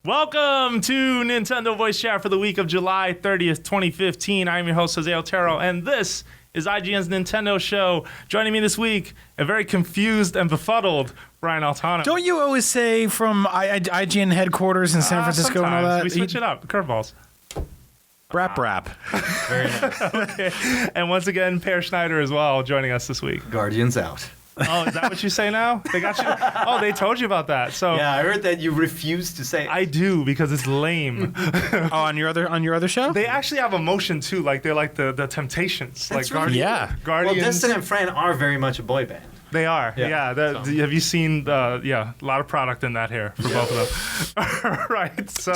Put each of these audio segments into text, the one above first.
Welcome to Nintendo Voice Chat for the week of July 30th, 2015. I'm your host, Jose Otero, and this is IGN's Nintendo Show. Joining me this week, a very confused and befuddled Brian Altano. Don't you always say from IGN headquarters in San Francisco and all that? We switch it up. Curveballs. Rap. Very nice. Okay. And once again, Per Schneider as well, joining us this week. Guardians out. Oh, is that what you say now? They got you. Oh, they told you about that. So Yeah, I heard that you refuse to say it. I do because it's lame. On your other show? They actually have emotion too. Like they're like the Temptations. That's like right. Yeah. Well, Guardians. Destin and Fran are very much a boy band. They are. Yeah. Have you seen? A lot of product in that here for both of them. Right. So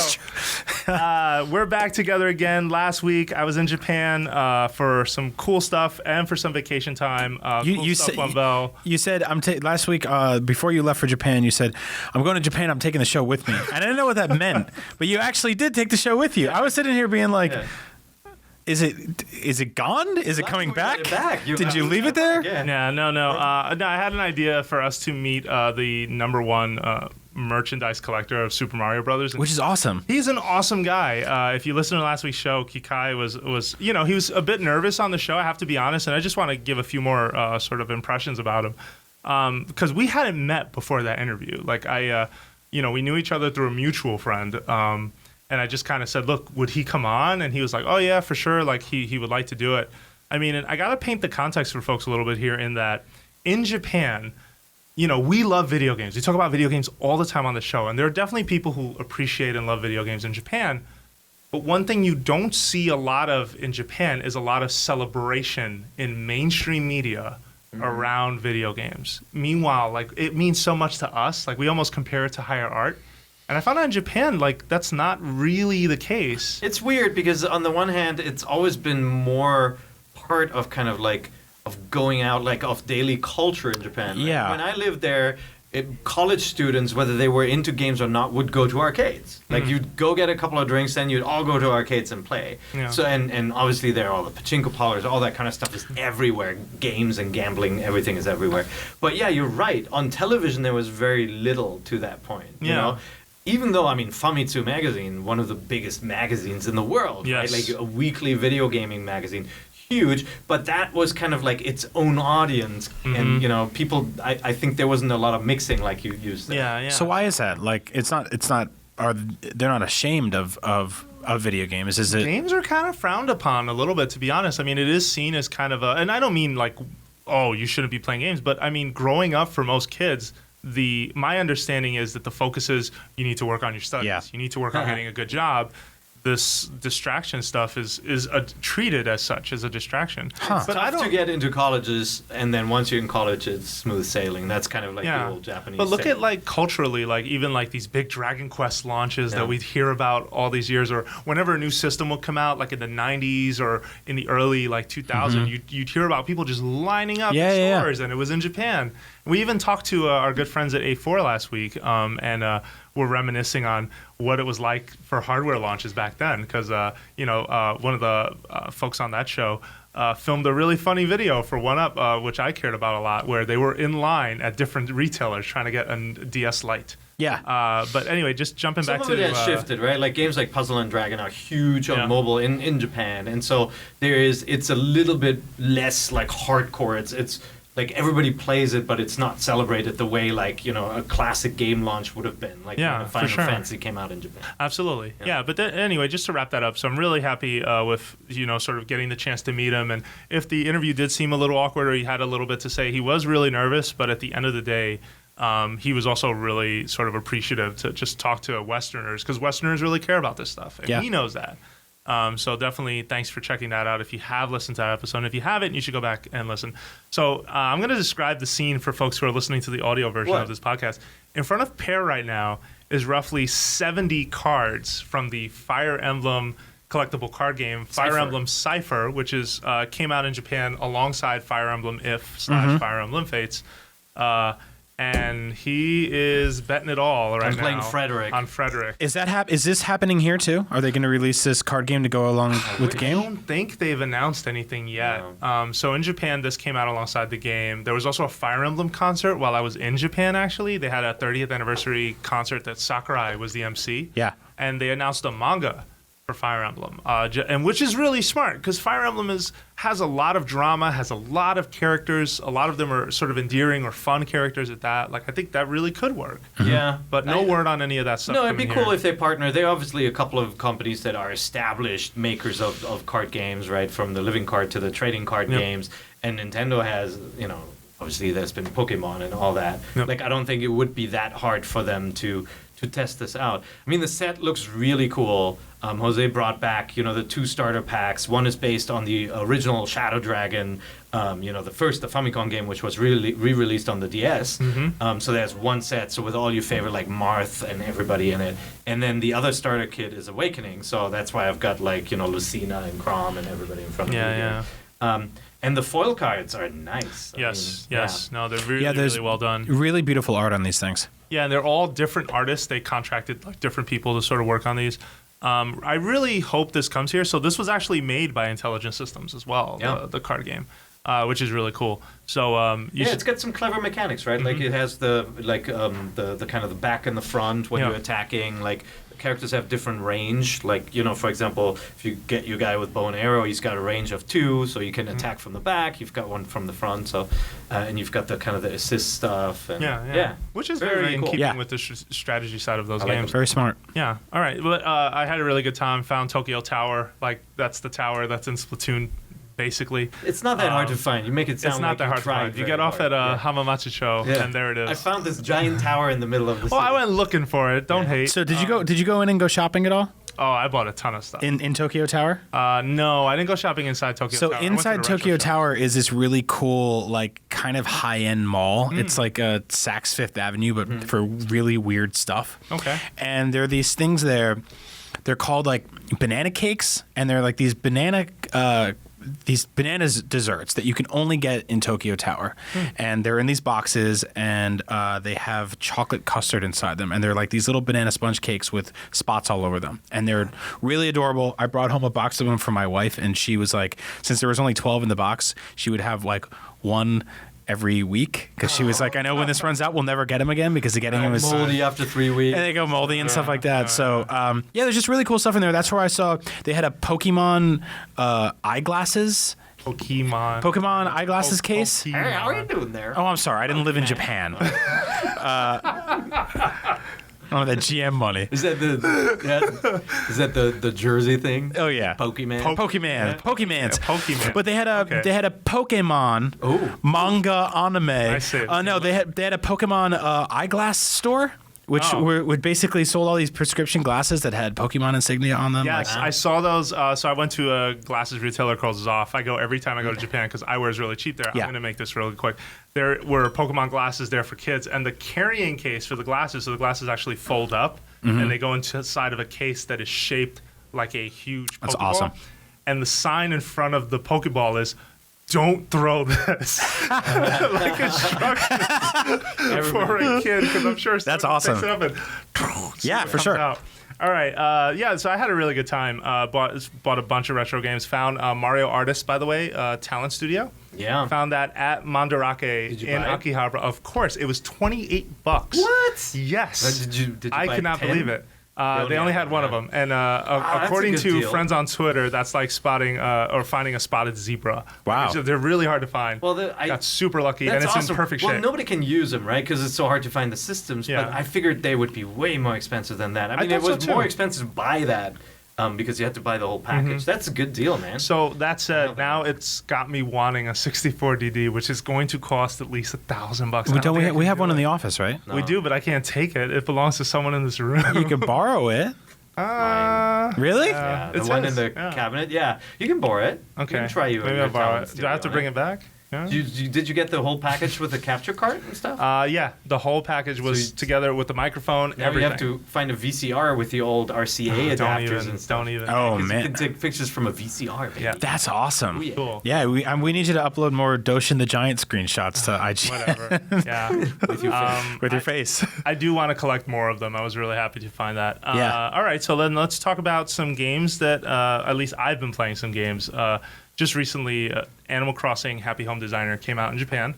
we're back together again. Last week I was in Japan for some cool stuff and for some vacation time. You said last week before you left for Japan. You said I'm going to Japan. I'm taking the show with me. And I didn't know what that meant, but you actually did take the show with you. I was sitting here being like. Yeah. Is it gone? Is it coming back? Did you leave it there? Yeah. No. I had an idea for us to meet the number one merchandise collector of Super Mario Brothers, which is awesome. He's an awesome guy. If you listen to last week's show, Kikai was he was a bit nervous on the show. I have to be honest, and I just want to give a few more sort of impressions about him because we hadn't met before that interview. Like we knew each other through a mutual friend. And I just kind of said, look, would he come on? And he was like, oh, yeah, for sure. Like, he would like to do it. I mean, and I got to paint the context for folks a little bit here in that in Japan, we love video games. We talk about video games all the time on the show. And there are definitely people who appreciate and love video games in Japan. But one thing you don't see a lot of in Japan is a lot of celebration in mainstream media around video games. Meanwhile, like, it means so much to us. Like, we almost compare it to higher art. And I found out in Japan, like, that's not really the case. It's weird because on the one hand, it's always been more part of kind of like of going out, like of daily culture in Japan. Right? Yeah. When I lived there, college students, whether they were into games or not, would go to arcades. Like you'd go get a couple of drinks, then you'd all go to arcades and play. Yeah. So and obviously there are all the pachinko parlors, all that kind of stuff is everywhere. Games and gambling, everything is everywhere. But yeah, you're right. On television, there was very little to that point. You know? Even though, I mean, Famitsu magazine, one of the biggest magazines in the world, yes. Right? Like a weekly video gaming magazine, huge, but that was kind of like its own audience. And, people, I think there wasn't a lot of mixing like you used there. Yeah. So why is that? Like, they're not ashamed of video games, is it? Games are kind of frowned upon a little bit, to be honest. I mean, it is seen as kind of and I don't mean like, oh, you shouldn't be playing games, but I mean, growing up for most kids, my understanding is that the focus is you need to work on your studies. Yeah. You need to work on getting a good job. This distraction stuff is treated as such, as a distraction. It's tough to get into colleges, and then once you're in college, it's smooth sailing. That's kind of like the old Japanese But look saying. at like culturally, like even like these big Dragon Quest launches that we'd hear about all these years, or whenever a new system would come out, like in the 90s or in the early like 2000, you'd hear about people just lining up in stores, and it was in Japan. We even talked to our good friends at A4 last week, and we're reminiscing on what it was like for hardware launches back then, because one of the folks on that show filmed a really funny video for 1UP, which I cared about a lot, where they were in line at different retailers trying to get a DS Lite. Yeah. But anyway, just jumping back to... Some of it has shifted, right? Like games like Puzzle and Dragon are huge on mobile in Japan, and so it's a little bit less like hardcore. It's like everybody plays it, but it's not celebrated the way like a classic game launch would have been. Like when Final Fantasy came out in Japan. Absolutely, But anyway, just to wrap that up, so I'm really happy with sort of getting the chance to meet him. And if the interview did seem a little awkward or he had a little bit to say, he was really nervous. But at the end of the day, he was also really sort of appreciative to just talk to Westerners, because Westerners really care about this stuff, and he knows that. So definitely thanks for checking that out if you have listened to that episode. And if you haven't, you should go back and listen. So I'm going to describe the scene for folks who are listening to the audio version of this podcast. In front of Per right now is roughly 70 cards from the Fire Emblem collectible card game, Fire Emblem Cypher, which is came out in Japan alongside Fire Emblem If / Fire Emblem Fates. and he is betting it all right now. I'm playing Frederick. On Frederick. Is this happening here too? Are they going to release this card game to go along with the game? I don't think they've announced anything yet. No. So in Japan, this came out alongside the game. There was also a Fire Emblem concert while I was in Japan, actually. They had a 30th anniversary concert that Sakurai was the MC. Yeah. And they announced a manga for Fire Emblem, and which is really smart because Fire Emblem has a lot of drama, has a lot of characters. A lot of them are sort of endearing or fun characters at that. Like, I think that really could work. Yeah. But no word on any of that stuff. No, it'd be coming cool here. if they partner. They're obviously a couple of companies that are established makers of card games, right? From the living card to the trading card games. And Nintendo has, obviously there's been Pokemon and all that. Yep. Like, I don't think it would be that hard for them to test this out. I mean, the set looks really cool. Jose brought back, the 2 starter packs. One is based on the original Shadow Dragon, the Famicom game, which was re-released on the DS. Mm-hmm. So there's one set, so with all your favorite, like Marth and everybody in it. And then the other starter kit is Awakening, so that's why I've got, Lucina and Chrom and everybody in front of me here. And the foil cards are nice. Yes. Yeah. No, they're really well done. Really beautiful art on these things. Yeah, and they're all different artists. They contracted different people to sort of work on these. I really hope this comes here. So this was actually made by Intelligent Systems as well, the card game, which is really cool. So it's got some clever mechanics, right? Mm-hmm. Like it has the kind of the back and the front when you're attacking. Like characters have different range. Like for example, if you get your guy with bow and arrow, he's got a range of 2, so you can attack from the back. You've got one from the front, so and you've got the kind of the assist stuff. And, which is very in cool. keeping with the strategy side of those games. Very smart. Yeah. All right. But I had a really good time. Found Tokyo Tower. Like that's the tower that's in Splatoon. Basically, it's not that hard to find. You make it sound it's not like that hard to find. You get off at Hamamatsucho, and there it is. I found this giant tower in the middle of the city. I went looking for it. Don't hate. So did you go in and go shopping at all? Oh, I bought a ton of stuff. In Tokyo Tower? No, I didn't go shopping inside Tokyo Tower. So inside Tokyo Tower is this really cool, like, kind of high-end mall. It's like a Saks Fifth Avenue, but for really weird stuff. Okay. And there are these things there. They're called, like, banana cakes, and they're like these bananas desserts that you can only get in Tokyo Tower. And they're in these boxes, and they have chocolate custard inside them. And they're like these little banana sponge cakes with spots all over them. And they're really adorable. I brought home a box of them for my wife, and she was like, since there was only 12 in the box, she would have like one every week because she was like, I know when this runs out, we'll never get them again because the getting them is moldy after 3 weeks. And they go moldy and stuff like that. So, there's just really cool stuff in there. That's where I saw they had a Pokemon eyeglasses. Pokemon eyeglasses case. Hey, how are you doing there? Oh, I'm sorry. I didn't live in Japan. Oh, that GM money. Is that the Jersey thing? Oh yeah, Pokemans. Pokemans. But they had a Pokemon manga anime. I see. No, they had a Pokemon eyeglass store. Which would basically sold all these prescription glasses that had Pokemon insignia on them. Yes, I saw those. So I went to a glasses retailer called Zoff. I go every time I go to Japan because eyewear is really cheap there. I'm going to make this really quick. There were Pokemon glasses there for kids, and the carrying case for the glasses, so the glasses actually fold up, and they go into the side of a case that is shaped like a huge Pokeball. That's awesome. And the sign in front of the Pokeball is, "Don't throw this," like instructions for a kid, because I'm sure that's awesome. Picks it up and yeah, for sure. Out. All right, so I had a really good time. Bought a bunch of retro games. Found Mario Artist, by the way, Talent Studio. Yeah. Found that at Mandarake in Akihabara. Of course, it was $28. What? Yes. Did you I buy could not 10? believe it. They only had one of them, and according to friends on Twitter, that's like spotting or finding a spotted zebra. Wow, they're really hard to find. Well, got super lucky, and it's awesome. in perfect shape. shape. Well, nobody can use them, right? Because it's so hard to find the systems. Yeah. But I figured they would be way more expensive than that. I mean, I it thought was so, too. more expensive to buy that because you had to buy the whole package. That's a good deal, man. So that said, now it's got me wanting a 64 DD, which is going to cost at least $1,000. We have one in the office, right? No. We do, but I can't take it. It belongs to someone in this room. You can borrow it. Really? Yeah, the one in the cabinet. Yeah, you can borrow it. Okay. You can try you. Maybe I'll borrow it. Do I have to bring it back? Yeah. Did you get the whole package with the capture card and stuff? Yeah, the whole package was together with the microphone. Now everything. you have to find a VCR with the old RCA adapters and stuff. Don't even. Oh, man. You man. can take pictures from a VCR, baby. Yeah. That's awesome. Oh, yeah. Cool. Yeah, we need you to upload more Doshin the Giant screenshots to IG. Whatever. Yeah. With your face. With your face. I do want to collect more of them. I was really happy to find that. Yeah. All right, so then let's talk about some games that at least I've been playing some games. Just recently, Animal Crossing Happy Home Designer came out in Japan.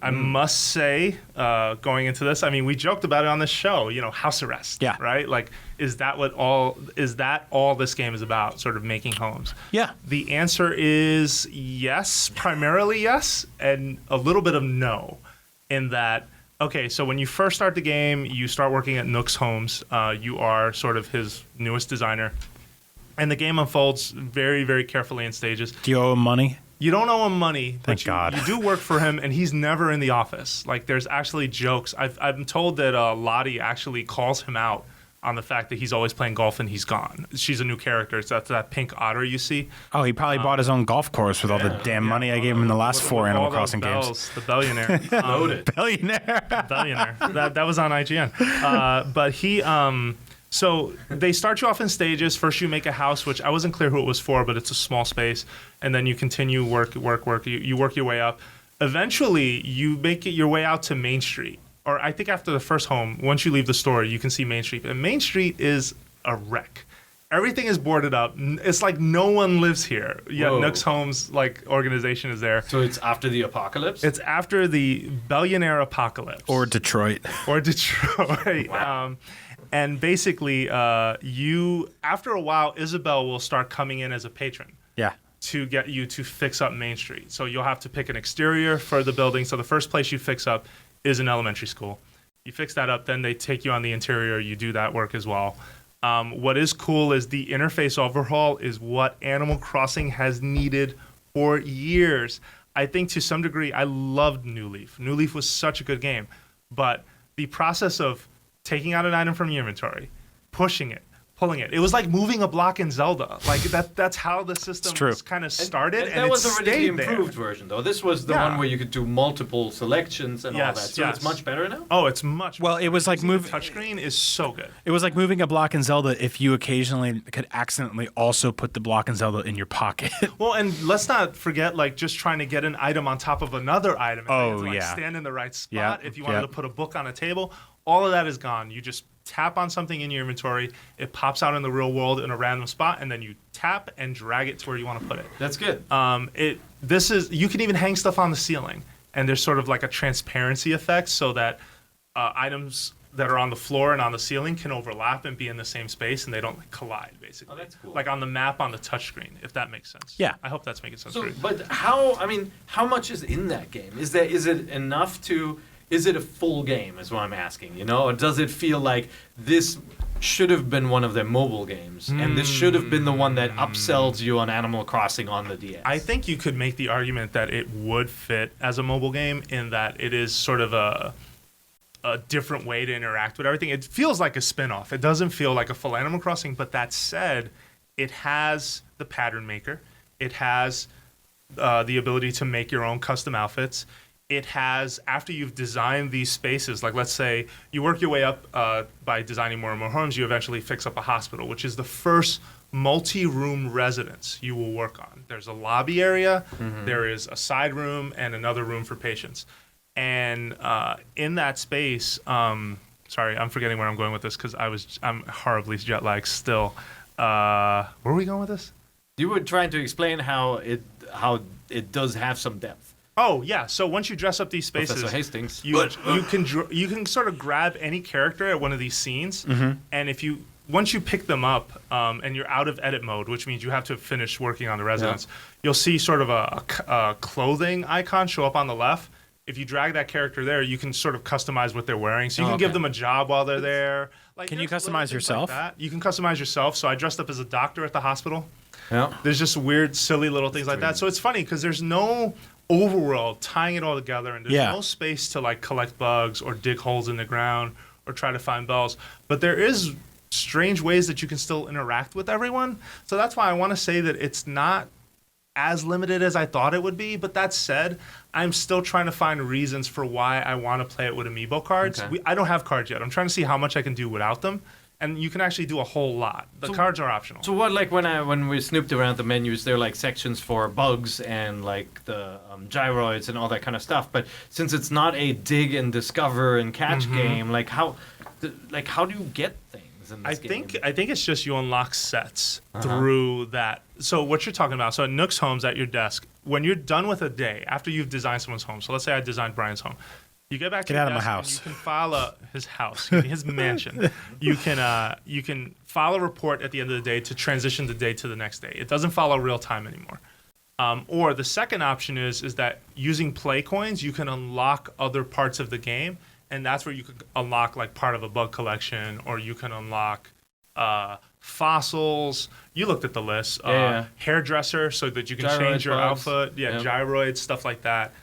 I must say, going into this, I mean, we joked about it on this show, house arrest. Yeah. Right? Like, is that all this game is about, sort of making homes? Yeah. The answer is yes, primarily yes, and a little bit of no, in that, okay, so when you first start the game, you start working at Nook's Homes. You are sort of his newest designer. And the game unfolds very, very carefully in stages. Do you owe him money? You don't owe him money, Thank but God. you do work for him, and he's never in the office. Like, there's actually jokes. I'm told that Lottie actually calls him out on the fact that he's always playing golf and he's gone. She's a new character. It's that pink otter you see. Oh, he probably bought his own golf course with all the damn money I gave him in the last four Animal Crossing games. The billionaire. Loaded. Billionaire. Billionaire. That was on IGN. But he... So they start you off in stages. First, you make a house, which I wasn't clear who it was for, but it's a small space. And then you continue work. You work your way up. Eventually, you make your way out to Main Street. Or I think after the first home, once you leave the store, you can see Main Street. And Main Street is a wreck. Everything is boarded up. It's like no one lives here. Yet Whoa. Nook's Homes organization is there. So it's after the apocalypse? It's after the billionaire apocalypse. Or Detroit. Or Detroit. Wow. And basically, you after a while, Isabel will start coming in as a patron Yeah. to get you to fix up Main Street. So you'll have to pick an exterior for the building. So the first place you fix up is an elementary school. You fix that up, then they take you on the interior. You do that work as well. What is cool is the interface overhaul is what Animal Crossing has needed for years. I think to some degree, I loved New Leaf. New Leaf was such a good game. But the process of taking out an item from your inventory, pushing it, pulling it. It was like moving a block in Zelda. Like that's how the system kind of started, and that it was already the stayed improved there. version, though. This was the one where you could do multiple selections and all that. So it's much better now? Oh, it's much Well, it was like moving. touchscreen is so good. It was like moving a block in Zelda if you occasionally could accidentally also put the block in Zelda in your pocket. Well, and let's not forget like just trying to get an item on top of another item. Oh, to, like, yeah. stand in the right spot. Yeah, If you wanted yeah. to put a book on a table, all of that is gone. You just tap on something in your inventory, it pops out in the real world in a random spot, and then you tap and drag it to where you want to put it. That's good. You can even hang stuff on the ceiling, and there's sort of like a transparency effect so that items that are on the floor and on the ceiling can overlap and be in the same space, and they don't collide, basically. Oh, that's cool. Like on the map on the touchscreen, if that makes sense. Yeah. I hope that's making sense So, for you. but how much is in that game? Is it enough to? Is it a full game? Is what I'm asking. Or does it feel like this should have been one of their mobile games, and this should have been the one that upsells you on Animal Crossing on the DS? I think you could make the argument that it would fit as a mobile game in that it is sort of a different way to interact with everything. It feels like a spin-off. It doesn't feel like a full Animal Crossing, but that said, it has the pattern maker. It has the ability to make your own custom outfits. It has, after you've designed these spaces, like let's say you work your way up by designing more and more homes, you eventually fix up a hospital, which is the first multi-room residence you will work on. There's a lobby area, there is a side room, and another room for patients. And in that space, sorry, I'm forgetting where I'm going with this because I'm horribly jet lagged still. Where are we going with this? You were trying to explain how it does have some depth. Oh yeah, so once you dress up these spaces, Professor Hastings. you can sort of grab any character at one of these scenes, and once you pick them up and you're out of edit mode, which means you have to finish working on the residence, you'll see sort of a clothing icon show up on the left. If you drag that character there, you can sort of customize what they're wearing. So you can give them a job while they're there. Like, Can you there's customize little things yourself? Like that. You can customize yourself. So I dressed up as a doctor at the hospital. Yeah. There's just weird, silly little things like that. So it's funny because there's no overworld tying it all together, and there's no space to like collect bugs or dig holes in the ground or try to find bells. But there is strange ways that you can still interact with everyone. So that's why I want to say that it's not as limited as I thought it would be. But that said, I'm still trying to find reasons for why I want to play it with amiibo cards. Okay. I don't have cards yet. I'm trying to see how much I can do without them. And you can actually do a whole lot. The cards are optional. So what, like when we snooped around the menus, there are like sections for bugs and like the gyroids and all that kind of stuff. But since it's not a dig and discover and catch game, like how do you get things in this game? I think it's just you unlock sets through that. So what you're talking about, so at Nook's Homes at your desk, when you're done with a day, after you've designed someone's home, so let's say I designed Brian's home, you get back to Get your out of my desk and house. you can file his house, his mansion. You can file a report at the end of the day to transition the day to the next day. It doesn't follow real time anymore. Or the second option is that using play coins, you can unlock other parts of the game, and that's where you can unlock like part of a bug collection, or you can unlock fossils. You looked at the list. Hairdresser, so that you can change your outfit. Yeah, gyroids, stuff like that.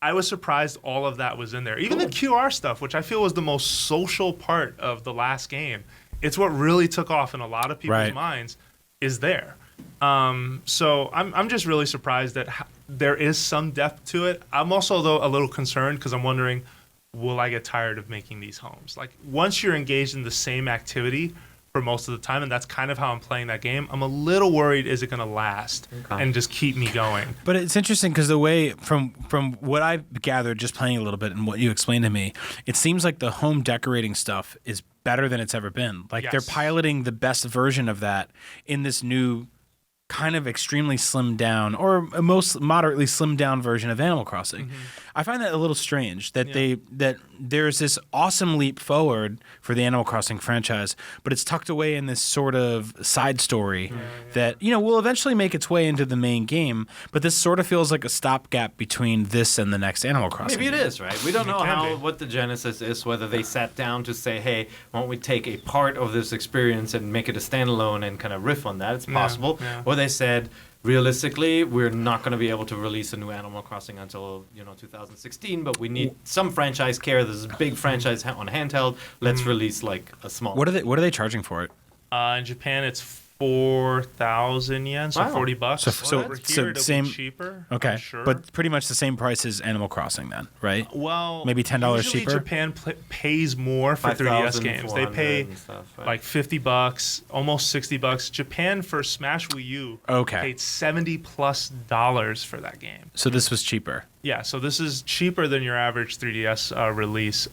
I was surprised all of that was in there. Even the QR stuff, which I feel was the most social part of the last game. It's what really took off in a lot of people's minds, is there. So I'm just really surprised that there is some depth to it. I'm also, though, a little concerned because I'm wondering, will I get tired of making these homes? Like, once you're engaged in the same activity for most of the time, and that's kind of how I'm playing that game, I'm a little worried, is it going to last and just keep me going? But it's interesting because the way, from what I've gathered just playing a little bit and what you explained to me, it seems like the home decorating stuff is better than it's ever been. Like they're piloting the best version of that in this new kind of extremely slimmed down or most moderately slimmed down version of Animal Crossing. I find that a little strange that that there's this awesome leap forward for the Animal Crossing franchise, but it's tucked away in this sort of side story that, you know, will eventually make its way into the main game, but this sort of feels like a stopgap between this and the next Animal Crossing. Maybe it is, right? We don't know what the genesis is, whether they sat down to say, hey, why don't we take a part of this experience and make it a standalone and kind of riff on that. It's possible. Or they said, realistically, we're not going to be able to release a new Animal Crossing until 2016, but we need some franchise care. This is a big franchise on handheld. Let's release like a small. What are they charging for it? In Japan, it's 4,000 yen, so $40. So over here, it'll same, be cheaper. Okay, sure. but pretty much the same price as Animal Crossing then, right? Well, maybe $10 usually cheaper. Japan pays more for 3DS games. They pay like $50, almost $60. Japan for Smash Wii U paid $70+ for that game. So this was cheaper. Yeah, so this is cheaper than your average 3DS release.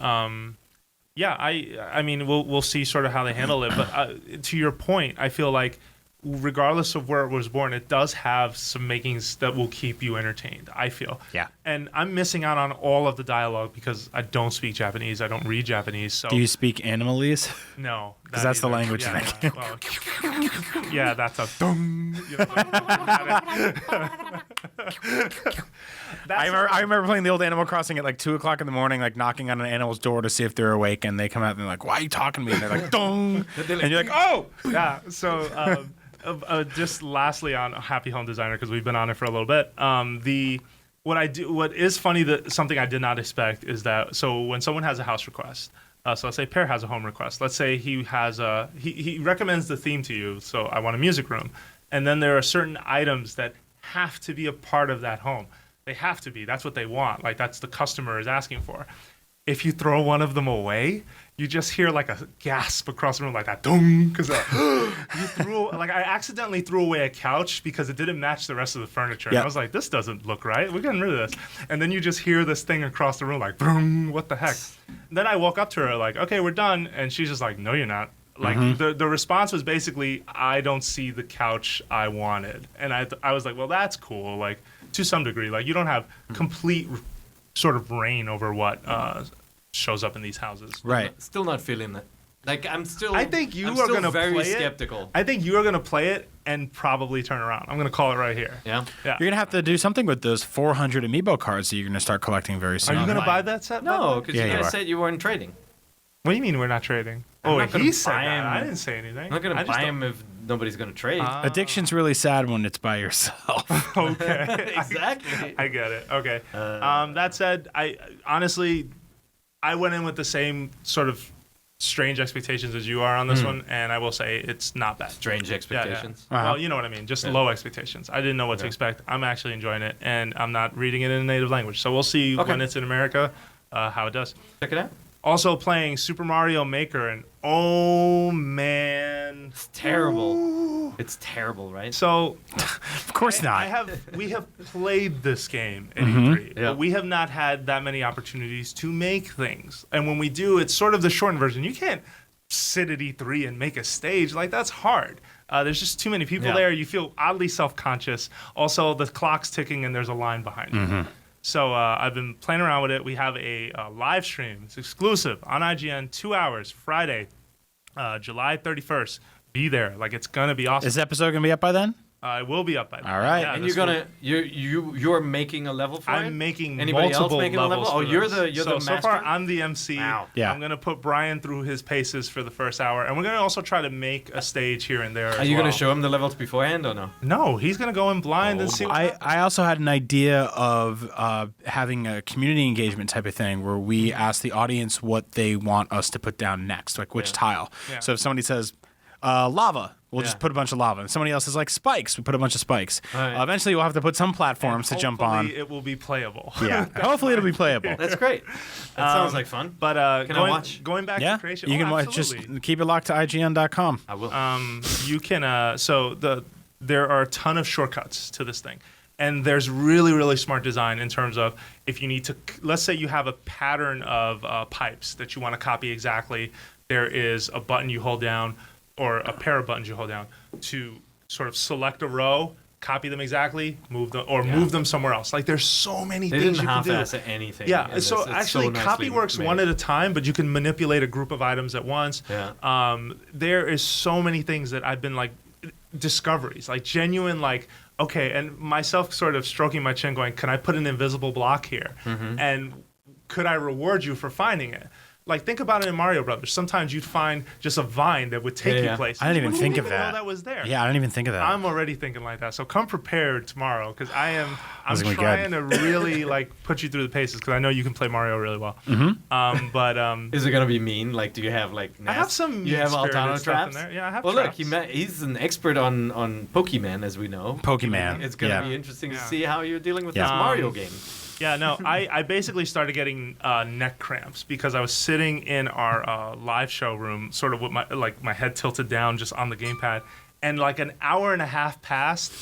Yeah, I mean, we'll see sort of how they handle it. But to your point, I feel like regardless of where it was born, it does have some makings that will keep you entertained, I feel. Yeah. And I'm missing out on all of the dialogue because I don't speak Japanese. I don't read Japanese. So do you speak Animalese? No. Because that's the language yeah, thing. Yeah, that's a dung. I remember playing the old Animal Crossing at like 2 o'clock in the morning, like knocking on an animal's door to see if they're awake, and they come out and they're like, "Why are you talking to me?" And they're like, "Dong," and you're like, "Oh, yeah." So just lastly on Happy Home Designer, because we've been on it for a little bit. What is funny, that something I did not expect is that, so when someone has a house request, so let's say Pear has a home request. Let's say he has he recommends the theme to you. So I want a music room, and then there are certain items that have to be a part of that home. They have to be. That's what they want. Like, that's the customer is asking for. If you throw one of them away, you just hear like a gasp across the room, like that, dong, because I accidentally threw away a couch because it didn't match the rest of the furniture. And I was like, this doesn't look right. We're getting rid of this. And then you just hear this thing across the room, like, boom, what the heck? And then I woke up to her like, okay, we're done. And she's just like, no, you're not. Like, the response was basically, I don't see the couch I wanted. And I was like, well, that's cool. Like, to some degree, like, you don't have complete sort of reign over what shows up in these houses. Right. Still not feeling that. Like, I think you are going to play it. Skeptical. I think you are going to play it and probably turn around. I'm going to call it right here. Yeah. You're going to have to do something with those 400 amiibo cards that you're going to start collecting very soon. Are you going to buy that set? No, because you guys said you weren't trading. What do you mean we're not trading? He said that. I didn't say anything. I'm not going to buy him if nobody's going to trade. Addiction's really sad when it's by yourself. Okay. Exactly. I get it. Okay. That said, I honestly went in with the same sort of strange expectations as you are on this one, and I will say it's not bad. Strange expectations. Yeah. Well, you know what I mean. Just low expectations. I didn't know what to expect. I'm actually enjoying it, and I'm not reading it in a native language. So we'll see when it's in America how it does. Check it out. Also playing Super Mario Maker, and oh man, it's terrible. Ooh. It's terrible, right? So, of course not. We have played this game at E3, but we have not had that many opportunities to make things. And when we do, it's sort of the shortened version. You can't sit at E3 and make a stage. Like, that's hard. There's just too many people there. You feel oddly self-conscious. Also, the clock's ticking and there's a line behind you. So I've been playing around with it. We have a live stream. It's exclusive on IGN, 2 hours, Friday, July 31st. Be there. Like, it's going to be awesome. Is the episode going to be up by then? It will be up by then. All right. Yeah, and you're making a level for it? I'm making Anybody multiple else making levels. A level? Oh, you're the master? So far, I'm the MC. Wow. Yeah. I'm going to put Brian through his paces for the first hour, and we're going to also try to make a stage here and there. Are you going to show him the levels beforehand or no? No, he's going to go in blind and see what happens. I also had an idea of having a community engagement type of thing where we ask the audience what they want us to put down next, like which tile. Yeah. So if somebody says lava, we'll just put a bunch of lava. And somebody else is like spikes, we put a bunch of spikes. Right. Eventually, we'll have to put some platforms to jump on. Hopefully, it will be playable. Yeah, hopefully it'll be playable. That's great. That sounds like fun. But can I watch? Going back to creation, you can watch. Just keep it locked to IGN.com. I will. You can. There are a ton of shortcuts to this thing. And there's really, really smart design in terms of if you need to, let's say you have a pattern of pipes that you want to copy exactly, there is a button you hold down or a pair of buttons you hold down to sort of select a row, copy them exactly, move them somewhere else. Like, there's so many things you can do. They didn't half-ass anything. Yeah, so actually copy works one at a time, but you can manipulate a group of items at once. Yeah. There is so many things that I've been like, discoveries, like genuine, like, okay, and myself sort of stroking my chin going, can I put an invisible block here? And could I reward you for finding it? Like, think about it in Mario Brothers. Sometimes you'd find just a vine that would take you places. I didn't even think of that. Know that was there. Yeah, I didn't even think of that. I'm already thinking like that. So come prepared tomorrow, because I'm trying to really like put you through the paces, because I know you can play Mario really well. Is it gonna be mean? Like, do you have like? I have some. You have Altano traps in there. Yeah, I have. Well, traps. Look, he's an expert on Pokemon, as we know. Pokemon. It's gonna be interesting to see how you're dealing with this Mario game. Yeah, no, I basically started getting neck cramps because I was sitting in our live show room, sort of with my head tilted down just on the gamepad, and like an hour and a half passed,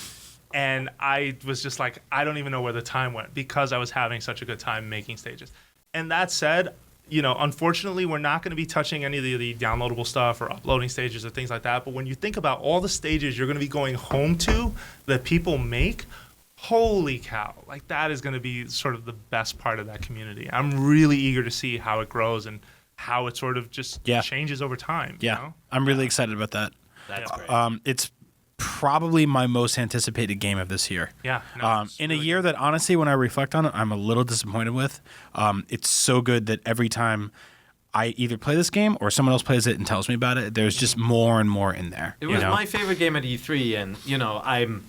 and I was just like, I don't even know where the time went because I was having such a good time making stages. And that said, unfortunately, we're not going to be touching any of the downloadable stuff or uploading stages or things like that. But when you think about all the stages you're going to be going home to that people make, holy cow, like that is going to be sort of the best part of that community. I'm really eager to see how it grows and how it sort of just changes over time. Yeah, I'm really excited about that. That's great. It's probably my most anticipated game of this year. Yeah. In a year that, honestly, when I reflect on it, I'm a little disappointed with. It's so good that every time I either play this game or someone else plays it and tells me about it, there's just more and more in there. It was my favorite game at E3, and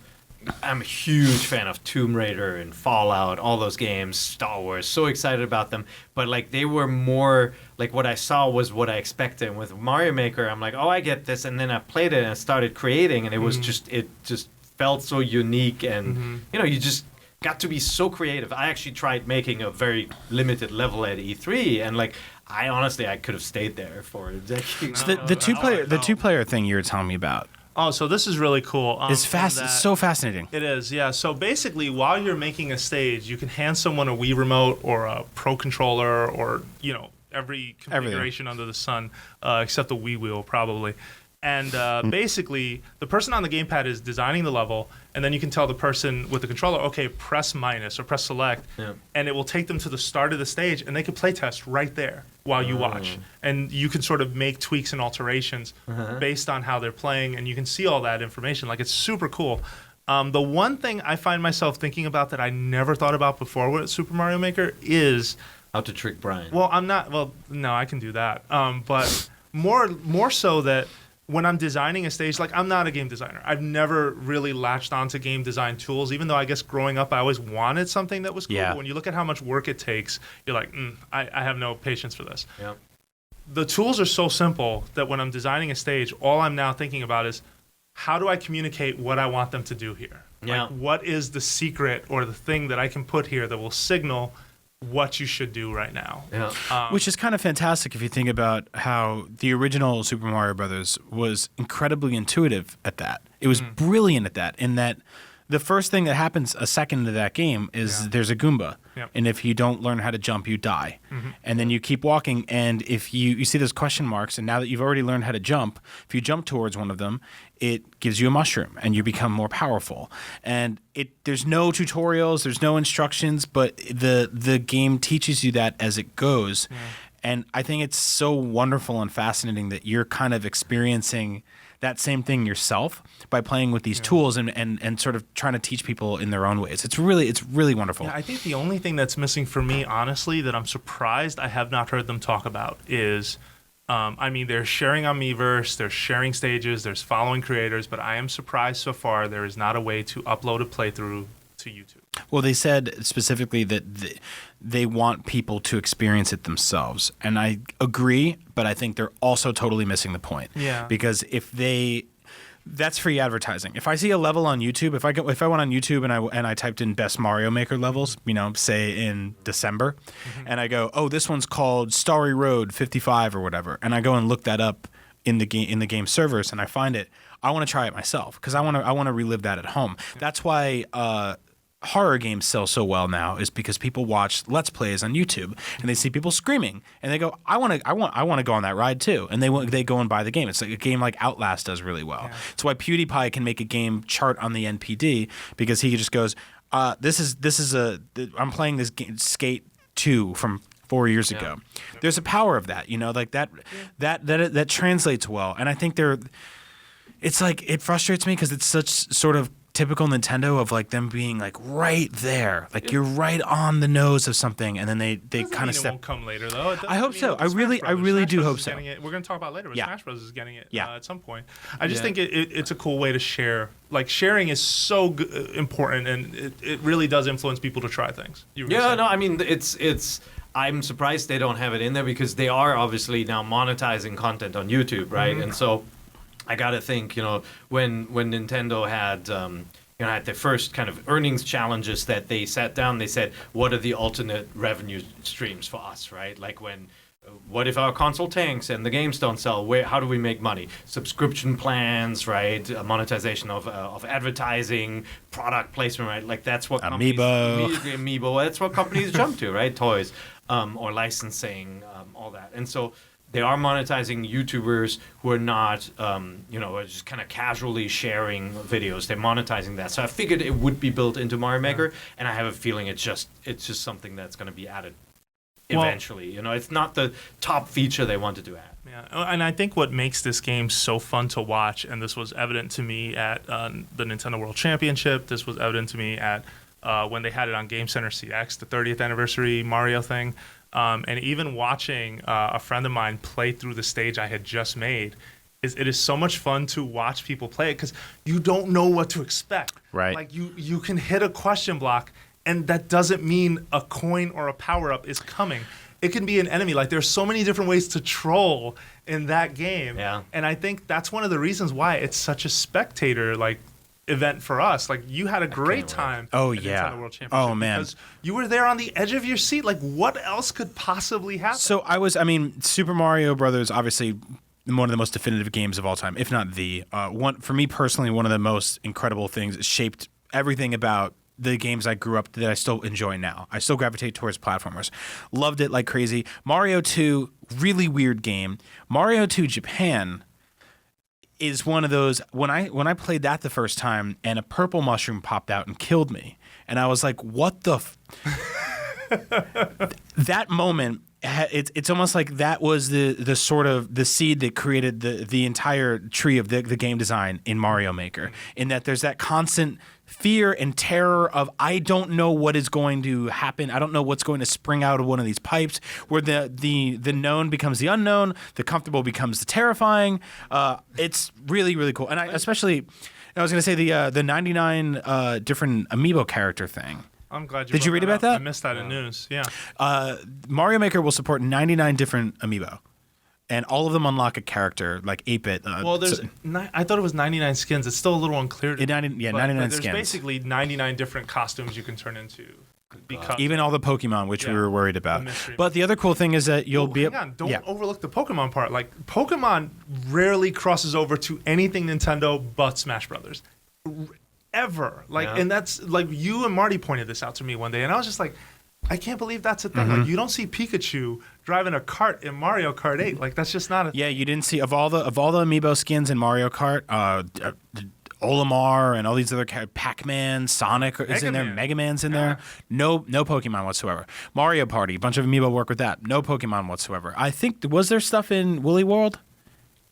I'm a huge fan of Tomb Raider and Fallout, all those games, Star Wars, so excited about them. But like, they were more like, what I saw was what I expected. And with Mario Maker, I'm like, oh, I get this. And then I played it and I started creating, and it was it just felt so unique. And, you just got to be so creative. I actually tried making a very limited level at E3, and like, I could have stayed there for a decade. So the two-player thing you were telling me about. Oh, so this is really cool. It's so fascinating. It is, yeah. So basically, while you're making a stage, you can hand someone a Wii remote or a Pro controller or, every configuration under the sun, except the Wii wheel, probably. And basically, the person on the gamepad is designing the level, and then you can tell the person with the controller, okay, press minus or press select, and it will take them to the start of the stage, and they can play test right there while you watch. And you can sort of make tweaks and alterations based on how they're playing, and you can see all that information. Like, it's super cool. The one thing I find myself thinking about that I never thought about before with Super Mario Maker is how to trick Brian. Well, no, I can do that. But more so that when I'm designing a stage, like, I'm not a game designer. I've never really latched onto game design tools, even though I guess growing up I always wanted something that was cool. Yeah. But when you look at how much work it takes, you're like, I have no patience for this. Yeah. the tools are so simple that when I'm designing a stage, all I'm now thinking about is how do I communicate what I want them to do here? Yeah. Like, what is the secret or the thing that I can put here that will signal what you should do right now? Yeah. Which is kind of fantastic if you think about how the original Super Mario Brothers was incredibly intuitive at that. It was brilliant at that, in that the first thing that happens a second into that game is there's a Goomba. Yep. And if you don't learn how to jump, you die. And then you keep walking, and if you see those question marks, and now that you've already learned how to jump, if you jump towards one of them, it gives you a mushroom, and you become more powerful. And there's no tutorials, there's no instructions, but the game teaches you that as it goes. And I think it's so wonderful and fascinating that you're kind of experiencing that same thing yourself by playing with these tools and sort of trying to teach people in their own ways. It's really wonderful. Yeah, I think the only thing that's missing for me, honestly, that I'm surprised I have not heard them talk about is, I mean, they're sharing on Miiverse, they're sharing stages, there's following creators, but I am surprised so far there is not a way to upload a playthrough to YouTube. Well, they said specifically that they want people to experience it themselves. And I agree, but I think they're also totally missing the point. Yeah. Because that's free advertising. If I see a level on YouTube, if I went on YouTube and I typed in best Mario Maker levels, say in December, and I go, oh, this one's called Starry Road 55 or whatever, and I go and look that up in the game servers and I find it, I want to try it myself because I want to relive that at home. That's why horror games sell so well now, is because people watch Let's Plays on YouTube and they see people screaming and they go, I want to go on that ride too, and they go and buy the game. It's like a game like Outlast does really well. It's why PewDiePie can make a game chart on the NPD, because he just goes, I'm playing this game, Skate 2 from 4 years ago. There's a power of that, like that translates well. And I think it's like, it frustrates me because it's such sort of typical Nintendo of like them being like right there, like you're right on the nose of something, and then they kind of step. It won't come later though. I hope so. I really do hope so. We're going to talk about it later, but Smash Bros is getting it at some point. I just think it's a cool way to share. Like, sharing is so important, and it really does influence people to try things. I mean, it's. I'm surprised they don't have it in there, because they are obviously now monetizing content on YouTube, right? And so I gotta think, when Nintendo had at their first kind of earnings challenges, that they sat down, they said, what are the alternate revenue streams for us, right? Like, what if our console tanks and the games don't sell? How do we make money? Subscription plans, right? Monetization of advertising, product placement, right? Like, that's what Amiibo. That's what companies jump to, right? Toys, or licensing, all that. And so they are monetizing YouTubers who are not, just kind of casually sharing videos. They're monetizing that. So I figured it would be built into Mario Maker, and I have a feeling it's just something that's going to be added eventually. It's not the top feature they wanted to add. Yeah, and I think what makes this game so fun to watch, and this was evident to me at the Nintendo World Championship, this was evident to me at when they had it on Game Center CX, the 30th anniversary Mario thing, and even watching a friend of mine play through the stage I had just made, it is so much fun to watch people play it, because you don't know what to expect. Right. Like, you can hit a question block, and that doesn't mean a coin or a power-up is coming. It can be an enemy. Like, there's so many different ways to troll in that game. Yeah. And I think that's one of the reasons why it's such a spectator, event for us. Like, you had a great time. Oh, at yeah. Nintendo World Championship. Oh, man. Because you were there on the edge of your seat. Like, what else could possibly happen? So Super Mario Brothers, obviously one of the most definitive games of all time, if not the one. For me personally, one of the most incredible things. It shaped everything about the games I grew up that I still enjoy now. I still gravitate towards platformers. Loved it like crazy. Mario 2, really weird game. Mario 2 Japan is one of those, when I played that the first time and a purple mushroom popped out and killed me, and I was like, what the that moment, it's almost like that was the sort of the seed that created the entire tree of the game design in Mario Maker, in that there's that constant fear and terror of, I don't know what is going to happen. I don't know what's going to spring out of one of these pipes, where the known becomes the unknown, the comfortable becomes the terrifying. It's really, really cool. And I was going to say the 99 different amiibo character thing. I'm glad you Did you read about that? I missed that in news. Yeah. Mario Maker will support 99 different amiibo. and all of them unlock a character, like 8-bit. Well, I thought it was 99 skins. It's still a little unclear. 99 there's skins. basically 99 different costumes you can turn into. Because even all the Pokemon, which we were worried about. But the other cool thing is that you'll be... Don't overlook the Pokemon part. Like, Pokemon rarely crosses over to anything Nintendo but Smash Brothers. Ever. Like, and that's... Like, you and Marty pointed this out to me one day, and I was just like, I can't believe that's a thing. Like, you don't see Pikachu driving a cart in Mario Kart 8. Like, that's just not a... Yeah, you didn't see... Of all the amiibo skins in Mario Kart, Olimar and all these other characters, Pac-Man, Sonic is in there, Mega Man's in there. No Pokemon whatsoever. Mario Party, a bunch of amiibo work with that. No Pokemon whatsoever. I think, was there stuff in Woolly World?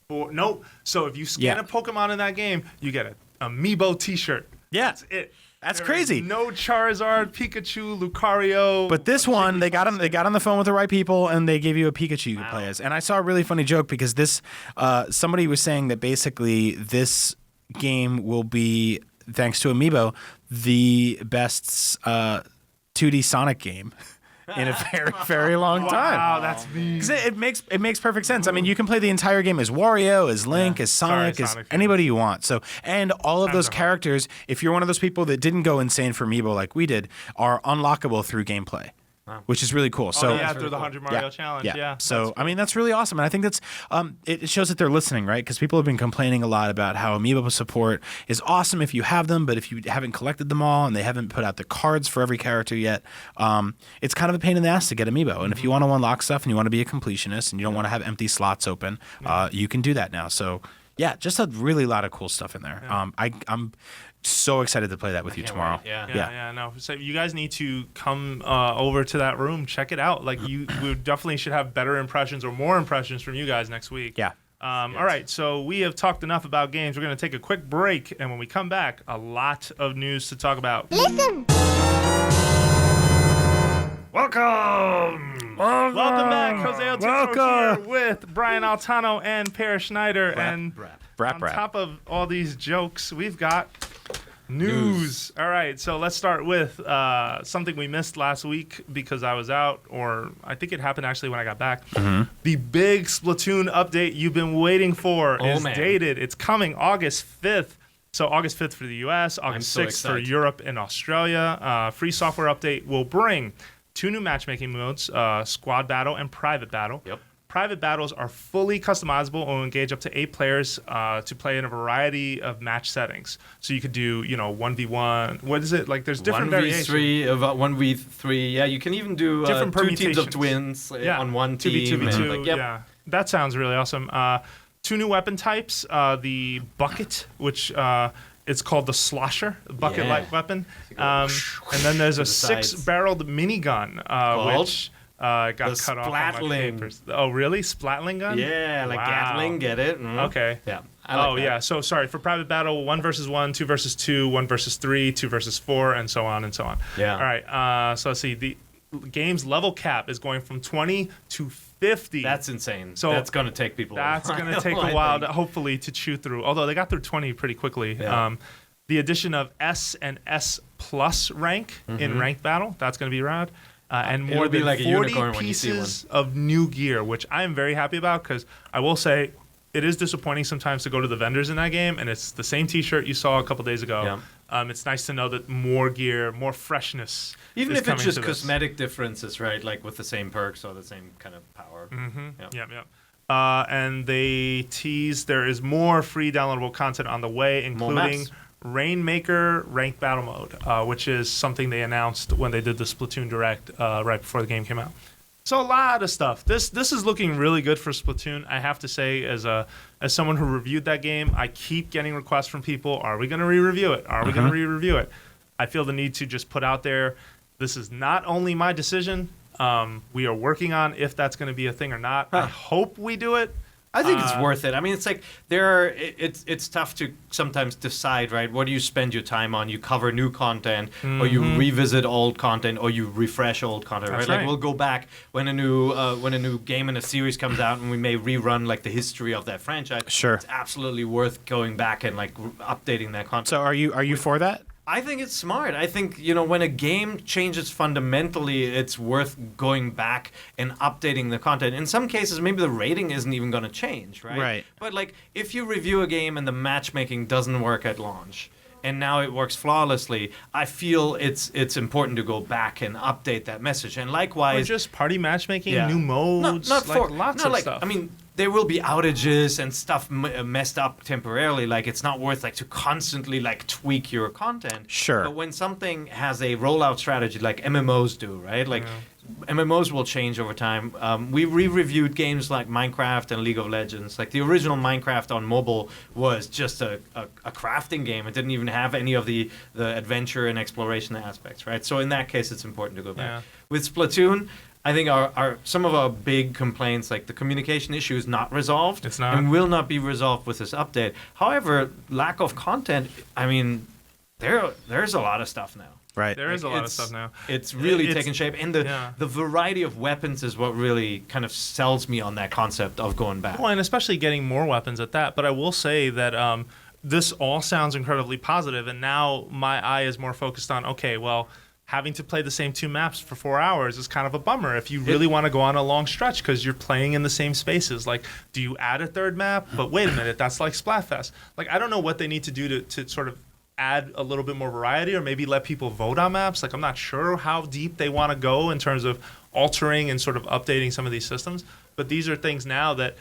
No. So if you scan a Pokemon in that game, you get an amiibo t-shirt. Yeah. That's it. That's crazy. No Charizard, Pikachu, Lucario. But this one, they got on the phone with the right people, and they gave you a Pikachu you could play as. And I saw a really funny joke because this, somebody was saying that basically this game will be, thanks to amiibo, the best 2D Sonic game in a very, very long time. Wow, that's me. Because it makes perfect sense. I mean, you can play the entire game as Wario, as Link, as Sonic, as anybody you want. So, and all of those characters, if you're one of those people that didn't go insane for amiibo like we did, are unlockable through gameplay. Wow. Which is really cool. So through the 100 Mario challenge. Yeah. So I mean, that's really awesome, and I think that's it shows that they're listening, right? Because people have been complaining a lot about how amiibo support is awesome if you have them, but if you haven't collected them all and they haven't put out the cards for every character yet, it's kind of a pain in the ass to get amiibo. And if you want to unlock stuff and you want to be a completionist and you don't want to have empty slots open, you can do that now. So yeah, just a really lot of cool stuff in there. Yeah. I'm so excited to play that with you tomorrow. No. So you guys need to come over to that room, check it out. Like we definitely should have better impressions or more impressions from you guys next week. Yeah. All right, so we have talked enough about games. We're going to take a quick break, and when we come back, a lot of news to talk about. Listen. Welcome back, Jose Otero here with Brian Altano and Per Schneider. On top of all these jokes, we've got news. All right, so let's start with something we missed last week because I was out, or I think it happened actually when I got back. The big Splatoon update you've been waiting for is dated. It's coming August 5th. So August 5th for the US, August 6th for Europe and Australia. Free software update will bring 2 new matchmaking modes, Squad Battle and Private Battle. Yep. Private battles are fully customizable and will engage up to 8 players to play in a variety of match settings. So you could do, 1v1. What is it? Like, there's different variations. 1v3. Yeah, you can even do different 2 teams of twins on one team. 2v2. Yeah, that sounds really awesome. 2 new weapon types. The bucket, which it's called the slosher, bucket-like weapon. And then there's a 6-barreled minigun, which... got cut off on my papers. Oh, really? Splatling gun? Yeah, like Gatling, get it? Okay. Yeah. Yeah. So, sorry, for private battle, 1 versus 1, 2 versus 2, 1 versus 3, 2 versus 4, and so on and so on. Yeah. All right. So, let's see. The game's level cap is going from 20 to 50. That's insane. So that's going to take people That's going to take a while, hopefully, to chew through. Although they got through 20 pretty quickly. Yeah. The addition of S and S plus rank in ranked battle, that's going to be rad. And more than like 40 pieces of new gear, which I am very happy about because I will say it is disappointing sometimes to go to the vendors in that game and it's the same T-shirt you saw a couple days ago. Yeah. It's nice to know that more gear, more freshness. Even if it's just cosmetic differences, right? Like with the same perks or the same kind of power. And they tease there is more free downloadable content on the way, including Rainmaker Ranked Battle Mode, which is something they announced when they did the Splatoon Direct right before the game came out. So a lot of stuff. This is looking really good for Splatoon. I have to say, as someone who reviewed that game, I keep getting requests from people, are we going to re-review it? Are we going to re-review it? I feel the need to just put out there, this is not only my decision. We are working on if that's going to be a thing or not. I hope we do it. I think it's worth it. I mean, it's like it's tough to sometimes decide, right? What do you spend your time on? You cover new content, or you revisit old content, or you refresh old content, right? Like we'll go back when a new game in a series comes out, and we may rerun like the history of that franchise. Sure, it's absolutely worth going back and like updating that content. So are you for that? I think it's smart. I think, when a game changes fundamentally, it's worth going back and updating the content. In some cases, maybe the rating isn't even going to change, right? Right. But like, if you review a game and the matchmaking doesn't work at launch, and now it works flawlessly, I feel it's important to go back and update that message. And likewise, or just party matchmaking, new modes, lots of stuff. I mean, there will be outages and stuff messed up temporarily. Like, it's not worth to constantly tweak your content. Sure. But when something has a rollout strategy like MMOs do, right? Like, MMOs will change over time. We re-reviewed games like Minecraft and League of Legends. Like, the original Minecraft on mobile was just a crafting game. It didn't even have any of the adventure and exploration aspects, right? So in that case, it's important to go back. Yeah. With Splatoon, I think some of our big complaints, like the communication issue, is not resolved. It's not. And will not be resolved with this update. However, lack of content, I mean, there's a lot of stuff now. Right. There is a lot of stuff now. It's really taken shape. And the variety of weapons is what really kind of sells me on that concept of going back. Well, and especially getting more weapons at that. But I will say that this all sounds incredibly positive, and now my eye is more focused on, okay, well, having to play the same 2 maps for 4 hours is kind of a bummer if you really want to go on a long stretch because you're playing in the same spaces. Like, do you add a third map? But wait a minute, that's like Splatfest. Like, I don't know what they need to do to sort of add a little bit more variety, or maybe let people vote on maps. Like, I'm not sure how deep they want to go in terms of altering and sort of updating some of these systems. But these are things now that,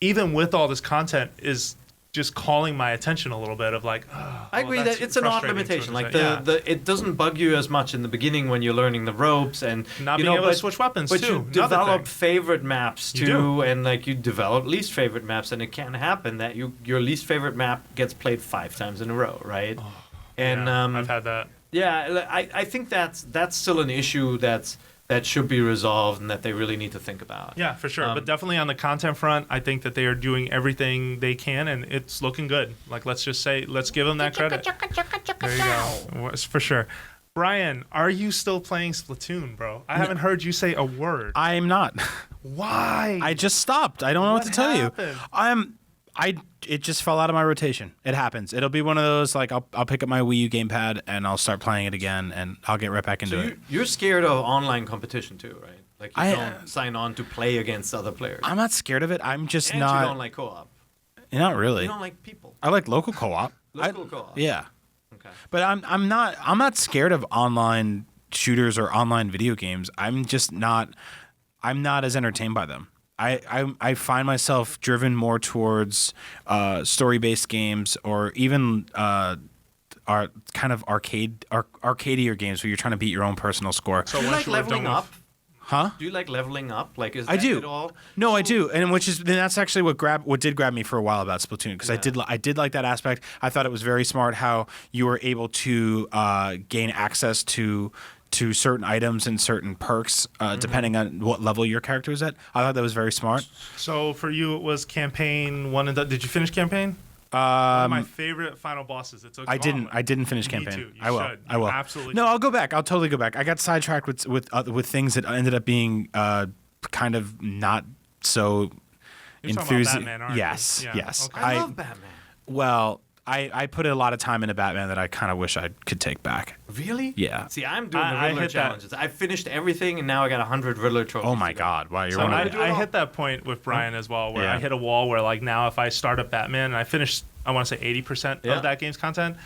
even with all this content, is just calling my attention a little bit of like, I agree that it's an odd limitation. Like it doesn't bug you as much in the beginning when you're learning the ropes and not being able to switch weapons but too. You develop favorite maps You too, do. and you develop least favorite maps, and it can happen that your least favorite map gets played 5 times in a row, right? Oh, and I've had that. Yeah, I think that's still an issue that should be resolved and that they really need to think about. Yeah, for sure. But definitely on the content front, I think that they are doing everything they can, and it's looking good. Like, let's just say, let's give them that credit. There you go. For sure. Brian, are you still playing Splatoon, bro? I haven't heard you say a word. I'm not. Why? I just stopped. I don't know what to tell happened? you. It just fell out of my rotation. It happens. It'll be one of those, like, I'll pick up my Wii U gamepad and I'll start playing it again, and I'll get right back into it. You're scared of online competition too, right? Like, you don't sign on to play against other players. I'm not scared of it. I'm just and not. You don't like co-op. Not really. You don't like people. I like local co-op. Local co-op. Yeah. Okay. But I'm not scared of online shooters or online video games. I'm not as entertained by them. I find myself driven more towards story-based games, or even are kind of arcadier games where you're trying to beat your own personal score. So do you like leveling up? Huh? Do you like leveling up? Like, is that I do. at all? No, I do, and that's actually what did grab me for a while about Splatoon, because I did like that aspect. I thought it was very smart how you were able to gain access to certain items and certain perks depending on what level your character was at. I thought that was very smart. So for you, it was campaign 1 and did you finish campaign? One of my favorite final bosses. I didn't finish campaign. Me too. I will. Should. I will. Absolutely. No, I'll go back. I'll totally go back. I got sidetracked with things that ended up being kind of not so enthusiastic. Yes. Yeah. Yes. Okay. I love Batman. Well, I put a lot of time into Batman that I kind of wish I could take back. Really? Yeah. See, I'm doing the Riddler challenges. I finished everything, and now I got 100 Riddler trophies. Oh my God! Wow, you're so one of I hit that point with Brian as well, where I hit a wall where, like, now if I start up Batman and I finish, I want to say 80% of that game's content,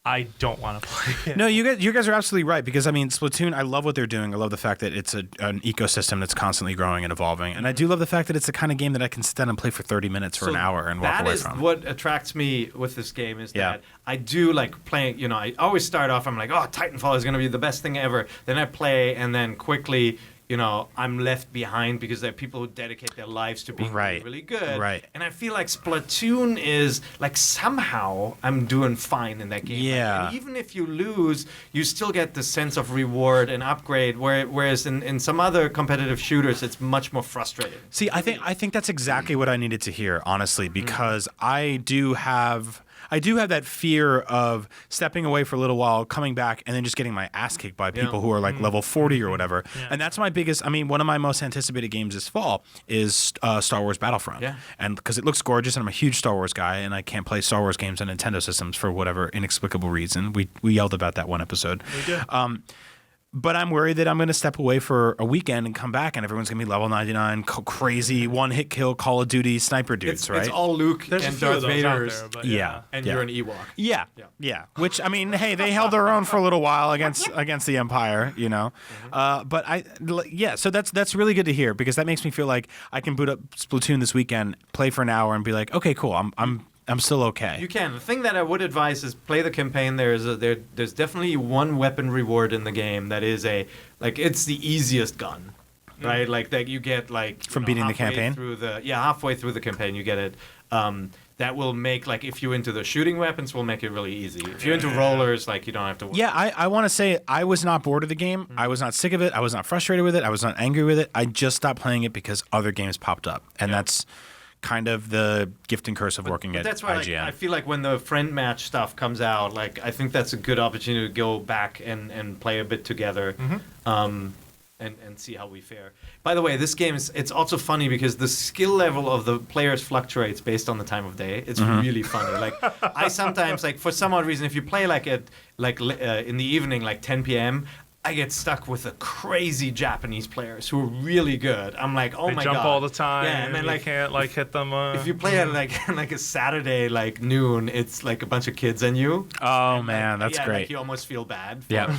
I don't want to play it. No, you guys are absolutely right, because I mean, Splatoon, I love what they're doing. I love the fact that it's an ecosystem that's constantly growing and evolving, and I do love the fact that it's the kind of game that I can sit down and play for 30 minutes or an hour and walk away from. That is what attracts me with this game, is that I do like playing. I always start off, I'm like, oh, Titanfall is going to be the best thing ever. Then I play, and then quickly, I'm left behind because there are people who dedicate their lives to being really, really good. Right. And I feel like Splatoon is like, somehow I'm doing fine in that game. Yeah. And even if you lose, you still get the sense of reward and upgrade. Whereas in some other competitive shooters, it's much more frustrating. See, I think that's exactly what I needed to hear, honestly, because I do have I do have that fear of stepping away for a little while, coming back, and then just getting my ass kicked by people who are like level 40 or whatever. Yeah. And that's my biggest. I mean, one of my most anticipated games this fall is Star Wars Battlefront. Yeah. And because it looks gorgeous, and I'm a huge Star Wars guy, and I can't play Star Wars games on Nintendo systems for whatever inexplicable reason. We yelled about that one episode. We did. But I'm worried that I'm going to step away for a weekend and come back, and everyone's going to be level 99, crazy one-hit kill Call of Duty sniper dudes, right? It's all Luke and Darth Vader. Yeah. And you're an Ewok. Yeah. Which, I mean, hey, they held their own for a little while against the Empire, you know. So that's really good to hear, because that makes me feel like I can boot up Splatoon this weekend, play for an hour, and be like, okay, cool, I'm still okay. You can. The thing that I would advise is play the campaign. There's definitely one weapon reward in the game that is it's the easiest gun, right? Like that you get from beating the campaign. Halfway through the campaign you get it. That will make if you're into the shooting weapons, will make it really easy. If you're into rollers, you don't have to worry. Yeah, I want to say I was not bored of the game. I was not sick of it. I was not frustrated with it. I was not angry with it. I just stopped playing it because other games popped up, and that's kind of the gift and curse of working at that's why IGN. I feel like when the friend match stuff comes out, I think that's a good opportunity to go back and play a bit together, and see how we fare. By the way, this game it's also funny because the skill level of the players fluctuates based on the time of day. It's really funny. I sometimes for some odd reason, if you play in the evening, 10 p.m., I get stuck with the crazy Japanese players who are really good. I'm like, oh my god, they jump all the time. Yeah, and then you can't hit them. If you play at a Saturday noon, it's a bunch of kids and you. Oh and man, that's great. You almost feel bad. Yeah.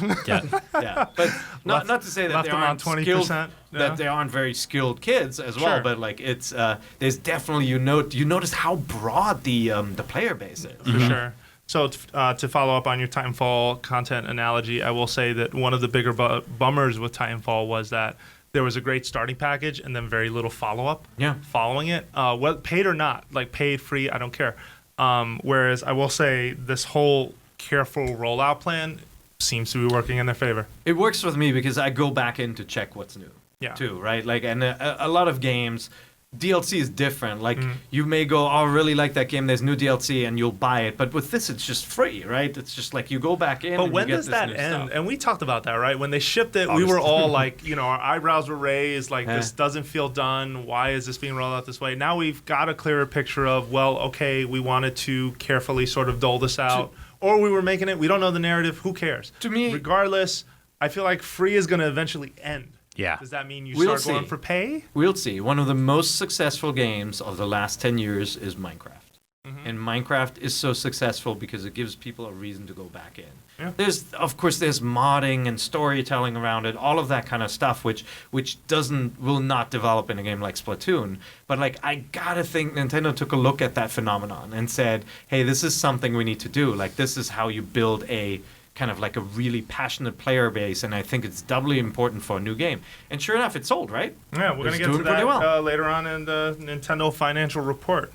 But not to say that they aren't 20%. That they aren't very skilled kids as well. But it's there's definitely you notice how broad the player base is. For sure. So to follow up on your Titanfall content analogy, I will say that one of the bigger bummers with Titanfall was that there was a great starting package and then very little follow-up following it. Whether paid or not, paid, free, I don't care. Whereas I will say this whole careful rollout plan seems to be working in their favor. It works with me because I go back in to check what's new too, right? And a lot of games... DLC is different. You may go, I really like that game. There's new DLC, and you'll buy it. But with this, it's just free, right? It's just you go back in. But and when you get does that end? Stuff. And we talked about that, right? When they shipped it, we were all our eyebrows were raised. This doesn't feel done. Why is this being rolled out this way? Now we've got a clearer picture of, okay, we wanted to carefully sort of dole this out, or we were making it. We don't know the narrative. Who cares? To me, regardless, I feel like free is going to eventually end. Yeah. Does that mean you start going for pay? We'll see. One of the most successful games of the last 10 years is Minecraft. And Minecraft is so successful because it gives people a reason to go back in. Yeah. There's modding and storytelling around it, all of that kind of stuff, which will not develop in a game like Splatoon. But I gotta think Nintendo took a look at that phenomenon and said, hey, this is something we need to do. This is how you build a kind of a really passionate player base, and I think it's doubly important for a new game. And sure enough, it sold, right? Yeah, we're going to get to that later on in the Nintendo financial report.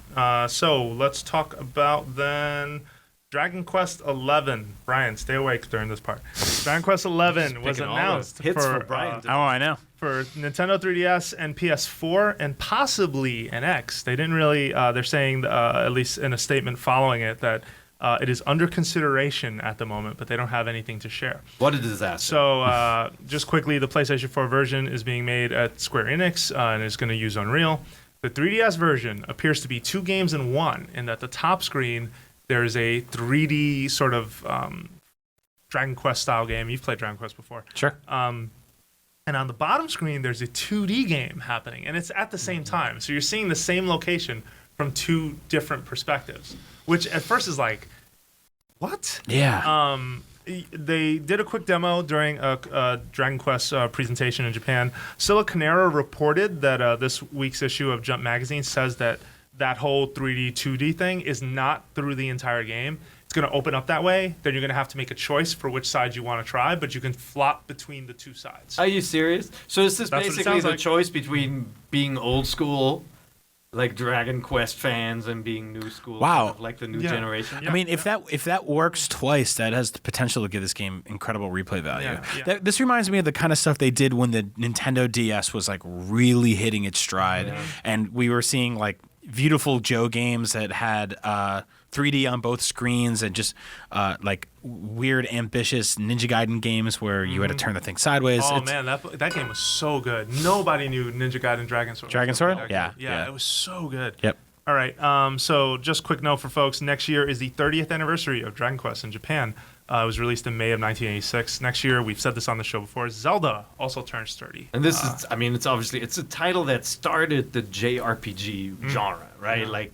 So let's talk about then Dragon Quest XI. Brian, stay awake during this part. Dragon Quest XI was announced for Brian. I know. For Nintendo 3DS and PS4 and possibly an X. They didn't really, they're saying, at least in a statement following it, that it is under consideration at the moment, but they don't have anything to share. What a disaster. So just quickly, the PlayStation 4 version is being made at Square Enix and is going to use Unreal. The 3DS version appears to be two games in one, in that the top screen, there's a 3D sort of Dragon Quest style game. You've played Dragon Quest before. Sure. And on the bottom screen, there's a 2D game happening, and it's at the same time. So you're seeing the same location from two different perspectives, which at first is what? Yeah. They did a quick demo during a Dragon Quest presentation in Japan. Scylla Canera reported that this week's issue of Jump Magazine says that whole 3D, 2D thing is not through the entire game. It's going to open up that way. Then you're going to have to make a choice for which side you want to try, but you can flop between the two sides. Are you serious? So is this basically the choice between being old school, Dragon Quest fans, and being new school, wow, the new generation? Yeah. I mean, if that works twice, that has the potential to give this game incredible replay value. Yeah. This reminds me of the kind of stuff they did when the Nintendo DS was really hitting its stride, and we were seeing beautiful Joe games that had 3D on both screens, and just like weird, ambitious Ninja Gaiden games where you had to turn the thing sideways. Oh man, that game was so good. Nobody knew Ninja Gaiden Dragon Sword. Dragon Sword? Yeah, it was so good. Yep. All right. So just quick note for folks: next year is the 30th anniversary of Dragon Quest in Japan. It was released in May of 1986. Next year, we've said this on the show before, Zelda also turns 30. And this is, I mean, it's obviously, it's a title that started the JRPG genre, right? Yeah. Like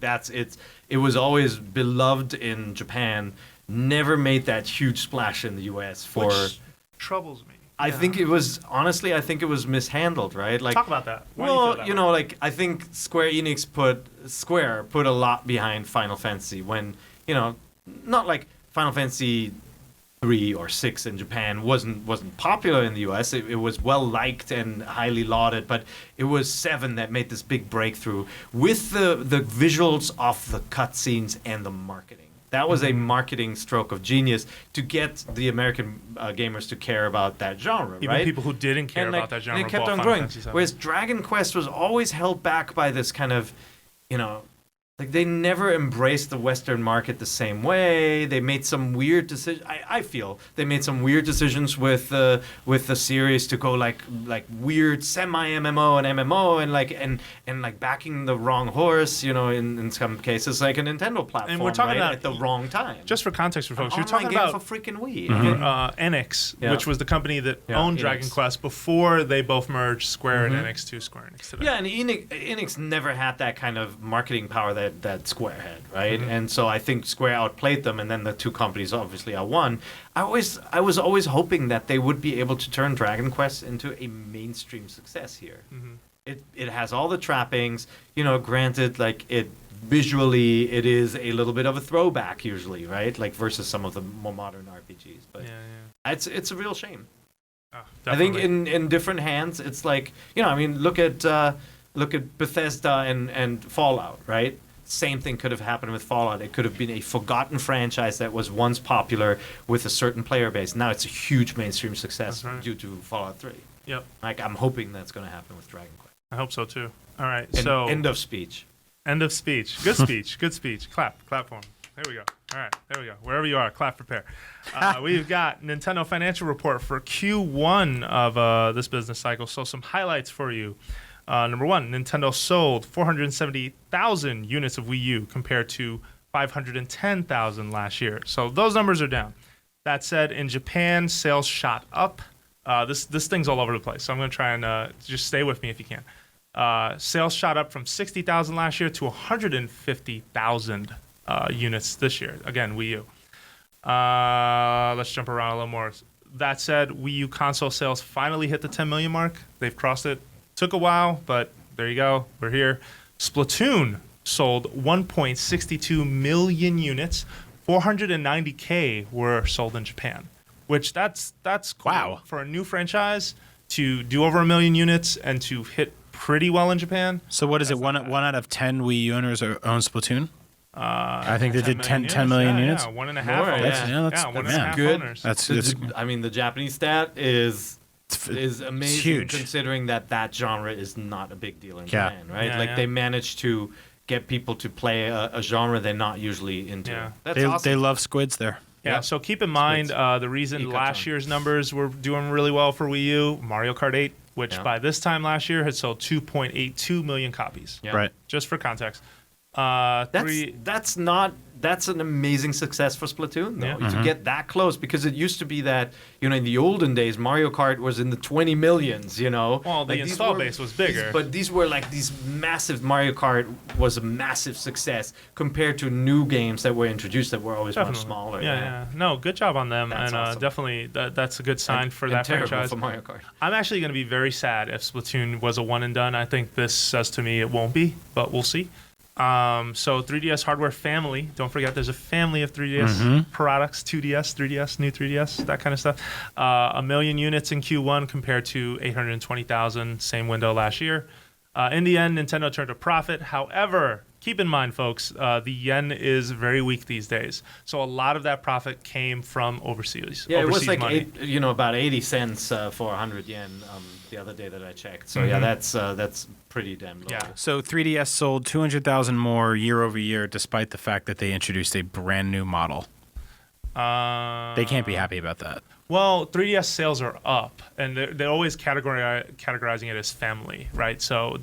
it was always beloved in Japan, never made that huge splash in the US for... Which troubles me. I think it was, honestly, I think it was mishandled, right? Like, talk about that. Why do well, feel that you way? know, like, I think Square Enix put a lot behind Final Fantasy when, you know, not like Final Fantasy 3 or 6 in Japan wasn't popular in the US. It was well liked and highly lauded, but it was 7 that made this big breakthrough with the visuals of the cutscenes and the marketing. That was a marketing stroke of genius to get the American gamers to care about that genre, Even right? people who didn't care And, about that genre and it kept bought on Final growing. Fantasy VII. Whereas Dragon Quest was always held back by this kind of, you know, like they never embraced the Western market the same way. They made some weird decisions. I feel they made some weird decisions with the series to go like weird semi MMO and MMO and like backing the wrong horse. You know, in some cases like a Nintendo platform. And we're talking right, about at the wrong time. Just for context for folks, you're Online talking game about for freaking Wii. Enix, Yeah. which was the company that Yeah, owned Enix. Dragon Quest before they both merged Square and Enix to Square Enix today. Yeah, and Enix never had that kind of marketing power that Square had, right? And so I think Square outplayed them, and then the two companies obviously are one. I was always hoping that they would be able to turn Dragon Quest into a mainstream success here. It has all the trappings, you know. Granted, like it visually, it is a little bit of a throwback usually, right? Like versus some of the more modern RPGs, but it's a real shame. Oh, I think definitely. in different hands, it's like, you know, I mean, look at Bethesda and Fallout, right? Same thing could have happened with Fallout. It could have been a forgotten franchise that was once popular with a certain player base. Now it's a huge mainstream success That's right. due to Fallout 3. Yep, Like, I'm hoping that's going to happen with Dragon Quest. I hope so too. All right, And so end of speech. End of speech. Good speech. Good speech. Clap for him. There we go. All right, there we go. Wherever you are, clap, prepare. We've got Nintendo financial report for Q1 of this business cycle. So some highlights for you. Number one, Nintendo sold 470,000 units of Wii U compared to 510,000 last year. So those numbers are down. That said, in Japan, sales shot up. This thing's all over the place, so I'm going to try and just stay with me if you can. Sales shot up from 60,000 last year to 150,000 units this year. Again, Wii U. Let's jump around a little more. That said, Wii U console sales finally hit the 10 million mark. They've crossed it. Took a while, but there you go. We're here. Splatoon sold 1.62 million units. 490K were sold in Japan, which that's cool. Wow. For a new franchise to do over 1 million units and to hit pretty well in Japan. So what is it? One out of 10 Wii U owners own Splatoon? I think they did 10 million units. Yeah, 1.5. More, That's 1.5 good. owners. That's I mean, the Japanese stat is amazing, huge. considering that genre is not a big deal in Yeah. Japan, right? Yeah, like yeah. they managed to get people to play a genre they're not usually into. Yeah. That's they awesome. love squids there. Yeah, Yep. so keep in mind the reason Pikachu. last year's numbers were doing really well for Wii U, Mario Kart 8, which Yeah. by this time last year had sold 2.82 million copies. Yeah. Right. Just for context. That's an amazing success for Splatoon, though, Yeah. to get that close, because it used to be that, you know, in the olden days, Mario Kart was in the 20 millions, you know. Well, the Like, these install were- base was bigger. but these were like these massive, Mario Kart was a massive success compared to new games that were introduced that were always much smaller. Yeah. No, good job on them. That's and awesome. definitely that's a good sign for And that terrible franchise. for Mario Kart. I'm actually going to be very sad if Splatoon was a one and done. I think this says to me it won't be, but we'll see. So 3DS hardware family. Don't forget, there's a family of 3DS products: 2DS, 3DS, new 3DS, that kind of stuff. 1 million units in Q1 compared to 820,000 same window last year. In the end, Nintendo turned a profit. However, keep in mind, folks, the yen is very weak these days. So a lot of that profit came from overseas. Yeah, it was like money. about 80 cents for 100 yen the other day that I checked. So yeah, that's pretty damn low. Yeah. So 3DS sold 200,000 more year over year, despite the fact that they introduced a brand new model. They can't be happy about that. Well, 3DS sales are up, and they're always categorizing it as family, right? So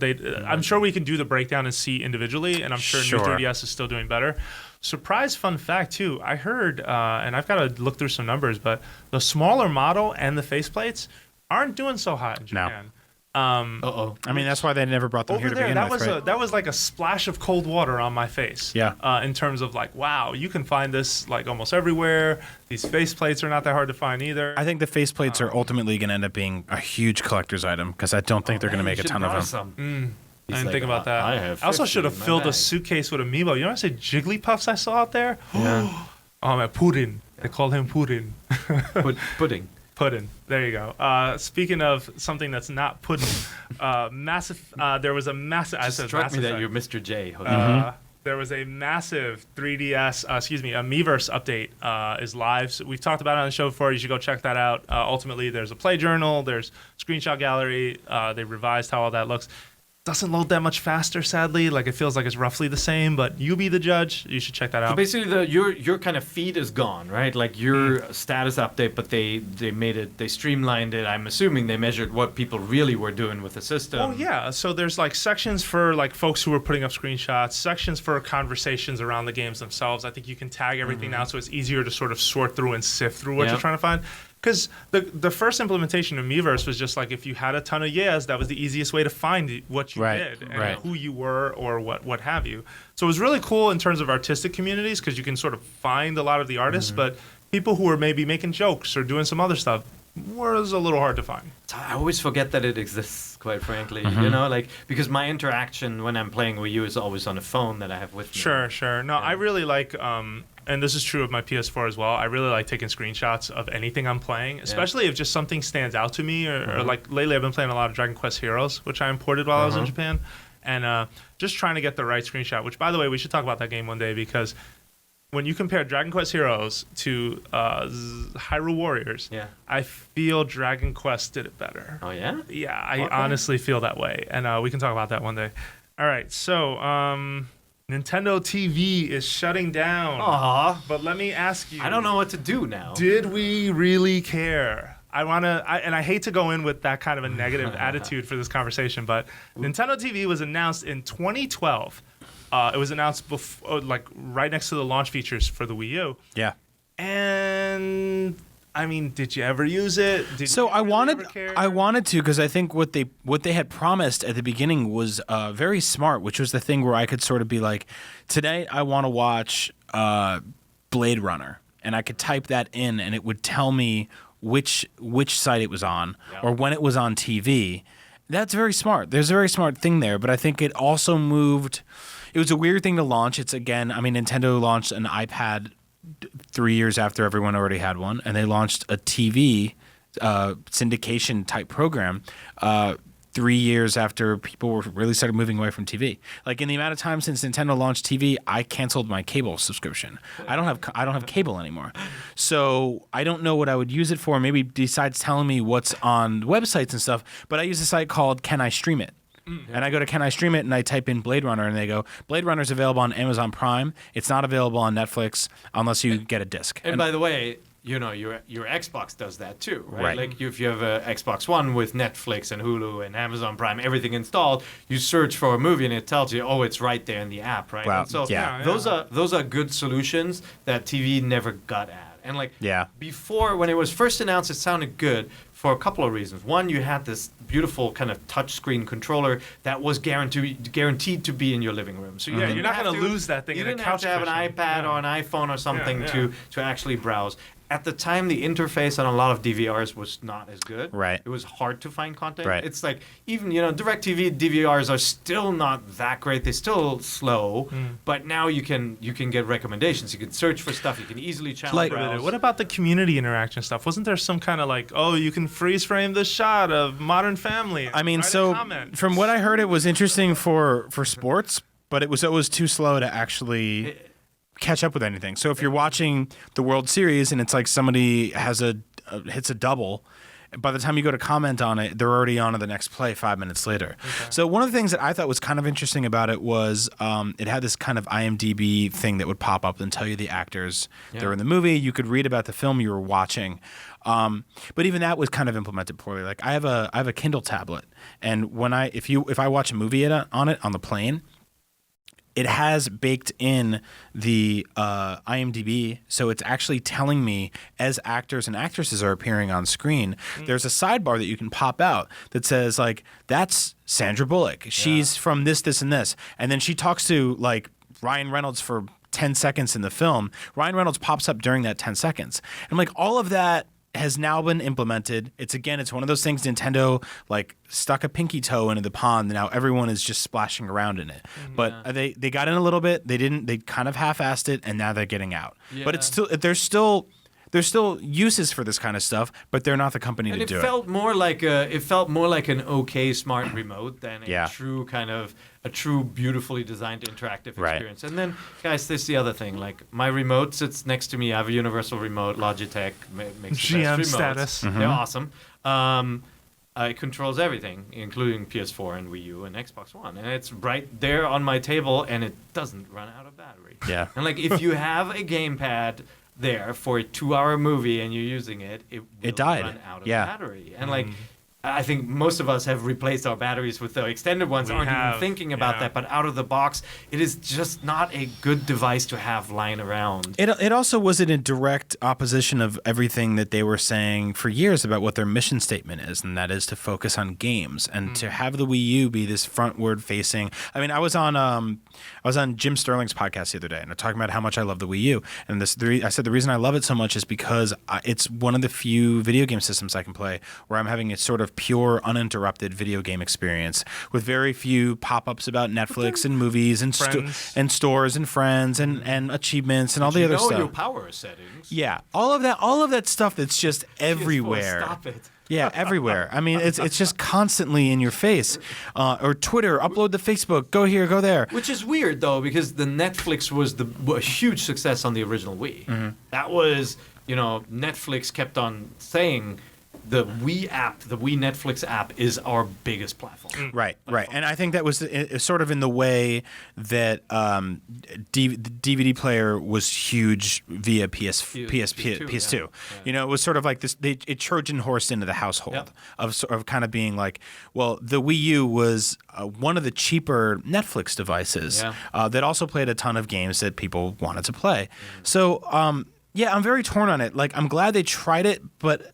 I'm sure we can do the breakdown and see individually, and I'm sure new 3DS is still doing better. Surprise fun fact, too. I heard, and I've got to look through some numbers, but the smaller model and the faceplates aren't doing so hot in Japan. No. I mean, that's why they never brought them here to begin with, right? That was like a splash of cold water on my face. Yeah. In terms of like, wow, you can find this like almost everywhere. These faceplates are not that hard to find either. I think the faceplates are ultimately going to end up being a huge collector's item because I don't think they're going to make a ton of them. I didn't think about that. I also should have filled a suitcase with amiibo. You know what I say, Jigglypuffs I saw out there? Yeah. Oh man, Puddin. They call him Puddin. Pudding. Puddin. There you go. Speaking of something that's not pudding, massive. There was a massive. It struck me that you're Mr. J. There was a massive 3DS, a Miiverse update is live. So we've talked about it on the show before. You should go check that out. Ultimately, there's a play journal. There's screenshot gallery. They revised how all that looks. Doesn't load that much faster, sadly. Like it feels like it's roughly the same, but you be the judge. You should check that out. So basically, your kind of feed is gone, right? Like your status update, but they made it, they streamlined it. I'm assuming they measured what people really were doing with the system. Oh yeah. So there's like sections for like folks who are putting up screenshots, sections for conversations around the games themselves. I think you can tag everything now, so it's easier to sort of sort through and sift through what you're trying to find. Because the first implementation of Miiverse was just like if you had a ton of yeahs, that was the easiest way to find what you did and who you were or what have you. So it was really cool in terms of artistic communities because you can sort of find a lot of the artists, but people who were maybe making jokes or doing some other stuff was a little hard to find. I always forget that it exists, quite frankly. You know, like because my interaction when I'm playing Wii U is always on a phone that I have with me. Sure. No, I really like, and this is true of my PS4 as well. I really like taking screenshots of anything I'm playing, especially if just something stands out to me. Or like lately, I've been playing a lot of Dragon Quest Heroes, which I imported while I was in Japan, and just trying to get the right screenshot. Which, by the way, we should talk about that game one day because when you compare Dragon Quest Heroes to Hyrule Warriors, I feel Dragon Quest did it better. Oh, yeah? Yeah, I honestly feel that way. And we can talk about that one day. All right, so Nintendo TV is shutting down. Aww. But let me ask you. I don't know what to do now. Did we really care? I hate to go in with that kind of a negative attitude for this conversation, but Nintendo TV was announced in 2012. It was announced before, like right next to the launch features for the Wii U. Yeah. And I mean, did you ever use it? I wanted to because I think what they had promised at the beginning was very smart, which was the thing where I could sort of be like, today I want to watch Blade Runner, and I could type that in, and it would tell me which site it was on or when it was on TV. That's very smart. There's a very smart thing there, but I think it also moved. It was a weird thing to launch. It's again, I mean, Nintendo launched an iPad 3 years after everyone already had one, and they launched a TV syndication type program 3 years after people were really started moving away from TV. Like in the amount of time since Nintendo launched TV, I canceled my cable subscription. I don't have cable anymore, so I don't know what I would use it for. Maybe besides telling me what's on websites and stuff, but I use a site called Can I Stream It? And I go to Can I Stream It, and I type in Blade Runner, and they go, Blade Runner is available on Amazon Prime. It's not available on Netflix unless you get a disc. And by the way, you know, your Xbox does that too, right? Like if you have a Xbox One with Netflix and Hulu and Amazon Prime, everything installed, you search for a movie and it tells you, oh, it's right there in the app, right? Wow. And so those are good solutions that TV never got at. And like before, when it was first announced, it sounded good for a couple of reasons. One, you had this beautiful kind of touchscreen controller that was guaranteed to be in your living room. So you're not going to lose that thing. You in a didn't couch have to have an iPad or an iPhone or something to actually browse. At the time, the interface on a lot of DVRs was not as good. Right. It was hard to find content. Right. It's like even DirecTV DVRs are still not that great. They're still slow. But now you can get recommendations. You can search for stuff. You can easily challenge. What about the community interaction stuff? Wasn't there some kind of like, oh, you can freeze frame this shot of Modern Family? I mean, so from what I heard, it was interesting for sports. but it was always too slow to actually catch up with anything. So if you're watching the World Series and it's like somebody has hits a double, by the time you go to comment on it, they're already on to the next play 5 minutes later. Okay. So one of the things that I thought was kind of interesting about it was it had this kind of IMDb thing that would pop up and tell you the actors that were in the movie. You could read about the film you were watching. But even that was kind of implemented poorly. Like I have a Kindle tablet, and if I watch a movie on the plane, it has baked in the IMDb, so it's actually telling me as actors and actresses are appearing on screen. There's a sidebar that you can pop out that says like, that's Sandra Bullock. She's from this, and this. And then she talks to like Ryan Reynolds for 10 seconds in the film. Ryan Reynolds pops up during that 10 seconds. And like all of that has now been implemented. It's one of those things Nintendo like stuck a pinky toe into the pond, and now everyone is just splashing around in it. But they got in a little bit. They kind of half-assed it, and now they're getting out. Yeah. But there's still uses for this kind of stuff, but they're not the company to do it. It felt more like an okay smart remote than a true beautifully designed interactive experience. Right. And then, guys, this is the other thing. Like my remote sits next to me. I have a universal remote. Logitech makes the GM best remotes. status. They're awesome. It controls everything, including PS4 and Wii U and Xbox One, and it's right there on my table, and it doesn't run out of battery. Yeah. And like if you have a gamepad there for a 2-hour movie and you're using it, it died. Run out of battery. And like I think most of us have replaced our batteries with the extended ones. Aren't even thinking about that, but out of the box, it is just not a good device to have lying around. It also was in a direct opposition of everything that they were saying for years about what their mission statement is, and that is to focus on games and to have the Wii U be this frontward facing. I mean, I was on Jim Sterling's podcast the other day, and I'm talking about how much I love the Wii U, and I said the reason I love it so much is because it's one of the few video game systems I can play where I'm having a sort of pure, uninterrupted video game experience with very few pop-ups about Netflix and movies and stores and friends and achievements and all the other stuff. Your power settings. Yeah, all of that stuff that's just everywhere. Stop it. Yeah, everywhere. I mean, it's just constantly in your face. Or Twitter, upload to Facebook, go here, go there. Which is weird, though, because the Netflix was a huge success on the original Wii. Mm-hmm. That was, Netflix kept on saying the Wii Netflix app is our biggest platform. Right. And I think that was sort of in the way that the DVD player was huge via PS2. Yeah. It was sort of like this. It Trojan horsed into the household of kind of being like, well, the Wii U was one of the cheaper Netflix devices that also played a ton of games that people wanted to play. So, I'm very torn on it. Like, I'm glad they tried it, but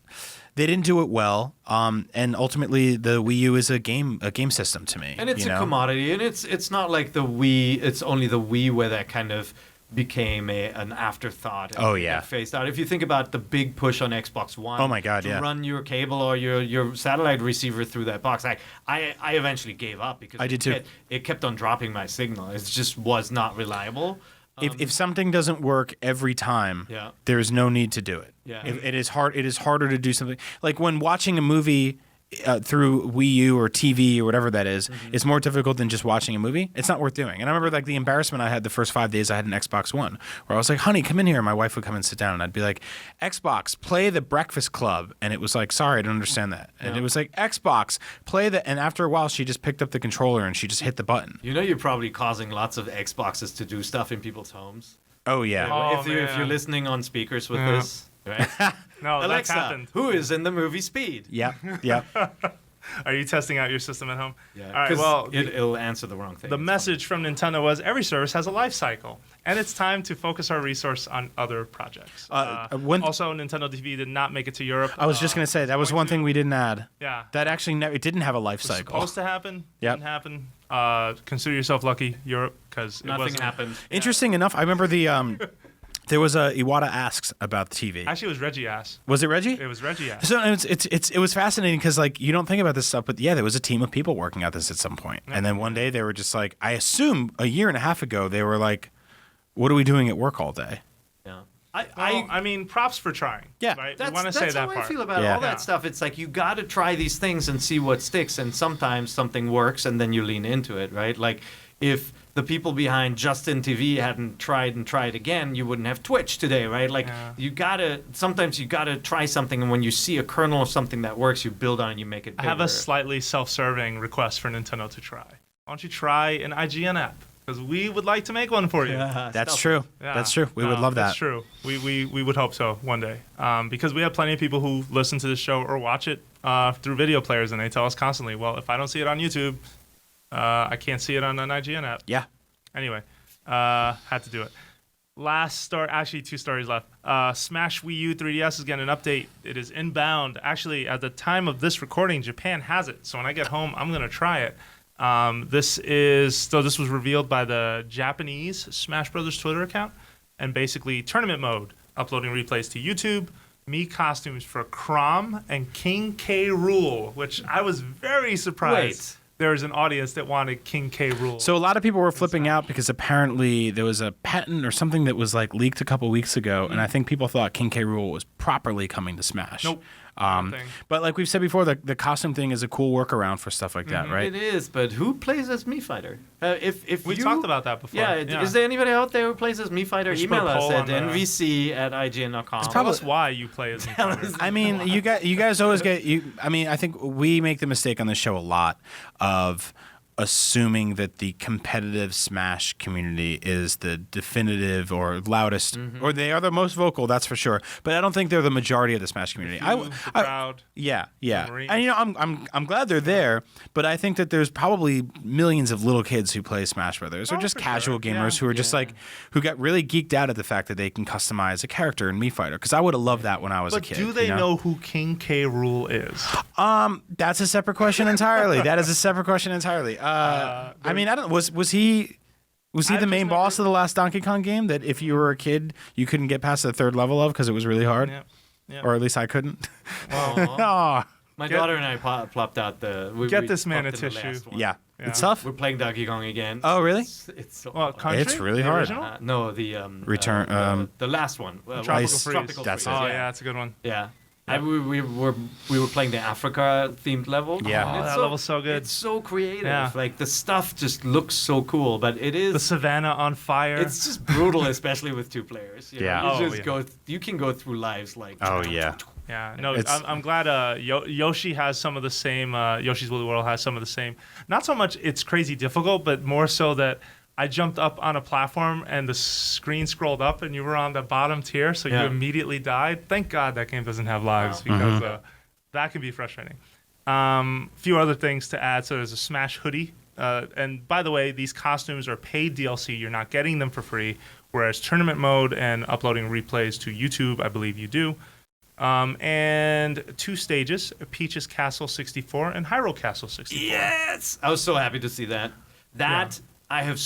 they didn't do it well, and ultimately the Wii U is a game system to me. And it's a commodity, and it's not like the Wii. It's only the Wii where that kind of became an afterthought. And phased out. If you think about the big push on Xbox One, oh my God, to run your cable or your satellite receiver through that box, I eventually gave up because I did too. It kept on dropping my signal. It just was not reliable. If something doesn't work every time, there's no need to do it. Yeah. It is harder to do something. Like when watching a movie through Wii U or TV or whatever that is, it's more difficult than just watching a movie. It's not worth doing. And I remember like the embarrassment I had the first 5 days I had an Xbox One, where I was like, honey, come in here. And my wife would come and sit down, and I'd be like, Xbox, play The Breakfast Club. And it was like, sorry, I don't understand that. And it was like, Xbox, play the... And after a while, she just picked up the controller and she just hit the button. You're probably causing lots of Xboxes to do stuff in people's homes. Oh, yeah. If you're listening on speakers with this... Right? No, Alexa, that's happened. Who is in the movie Speed? Yep. Are you testing out your system at home? Yeah. All right, well, it'll answer the wrong thing. The message from Nintendo was every service has a life cycle, and it's time to focus our resource on other projects. Also, Nintendo TV did not make it to Europe. I was just going to say, that was one thing we didn't add. Yeah. That actually, it didn't have a life cycle. It was supposed to happen. Didn't happen. Consider yourself lucky, Europe, because nothing happened. Interesting enough, I remember there was a Iwata Asks about the TV. Actually, it was Reggie Ass. Was it Reggie? It was Reggie Ass. So it was fascinating because like you don't think about this stuff, but there was a team of people working at this at some point. And then one day they were just like, I assume a year and a half ago they were like, what are we doing at work all day? Yeah. I mean, props for trying. Yeah. Right? We want to say that part. That's how I feel about all that stuff. It's like you got to try these things and see what sticks, and sometimes something works and then you lean into it, right? Like if the people behind Justin TV hadn't tried again, you wouldn't have Twitch today, right? Like sometimes you gotta try something, and when you see a kernel of something that works, you build on it, you make it bigger. I have a slightly self-serving request for Nintendo to try. Why don't you try an IGN app? Because we would like to make one for you. That's true. Yeah. That's true. We would love that. That's true. We would hope so one day. Because we have plenty of people who listen to the show or watch it through video players, and they tell us constantly, well, if I don't see it on YouTube, I can't see it on an IGN app. Yeah. Anyway, had to do it. Last story, actually 2 stories left. Smash Wii U 3DS is getting an update. It is inbound. Actually, at the time of this recording, Japan has it. So when I get home, I'm going to try it. This was revealed by the Japanese Smash Brothers Twitter account, and basically tournament mode, uploading replays to YouTube, Mii costumes for Chrom and King K. Rool, which I was very surprised. There was an audience that wanted King K. Rool. So a lot of people were flipping out because apparently there was a patent or something that was like leaked a couple weeks ago, and I think people thought King K. Rool was properly coming to Smash. Nope. But like we've said before, the costume thing is a cool workaround for stuff like that, right? It is, but who plays as Mii Fighter? If we talked about that before. Yeah, is there anybody out there who plays as Mii Fighter? Email us at nvc@ign.com. Tell us why you play as Mii Fighter. I mean, you guys always get I mean, I think we make the mistake on this show a lot of assuming that the competitive Smash community is the definitive or loudest, or they are the most vocal, that's for sure. But I don't think they're the majority of the Smash community. The crowd. Yeah. And I'm glad they're there, but I think that there's probably millions of little kids who play Smash Brothers, or just casual gamers who are just like who got really geeked out at the fact that they can customize a character in Mii Fighter. Because I would have loved that when I was a kid. But do they know who King K. Rool is? That's a separate question entirely. That is a separate question entirely. I mean, I don't. Was he the main boss of the last Donkey Kong game? That if you were a kid, you couldn't get past the 3rd level of because it was really hard, or at least I couldn't. My daughter and I plopped out get this man a tissue. Yeah, it's tough. We're playing Donkey Kong again. Oh, really? It's so country? It's really hard. No, the Return. the last one. Tropical That's Freeze. it. Oh, yeah, that's a good one. Yeah. We were playing the Africa themed level. Yeah, that level's so good. It's so creative. Yeah. Like the stuff just looks so cool, but it is the savannah on fire. It's just brutal, especially with 2 players. You know? You can go through lives like. Oh yeah. Yeah, no, I'm glad Yoshi has some of the same. Yoshi's Woolly World has some of the same. Not so much it's crazy difficult, but more so that I jumped up on a platform and the screen scrolled up and you were on the bottom tier, so you immediately died. Thank God that game doesn't have lives because that can be frustrating. Few other things to add. So there's a Smash hoodie. And by the way, these costumes are paid DLC. You're not getting them for free, whereas tournament mode and uploading replays to YouTube, I believe you do. And 2 stages, Peach's Castle 64 and Hyrule Castle 64. Yes! I was so happy to see that. I have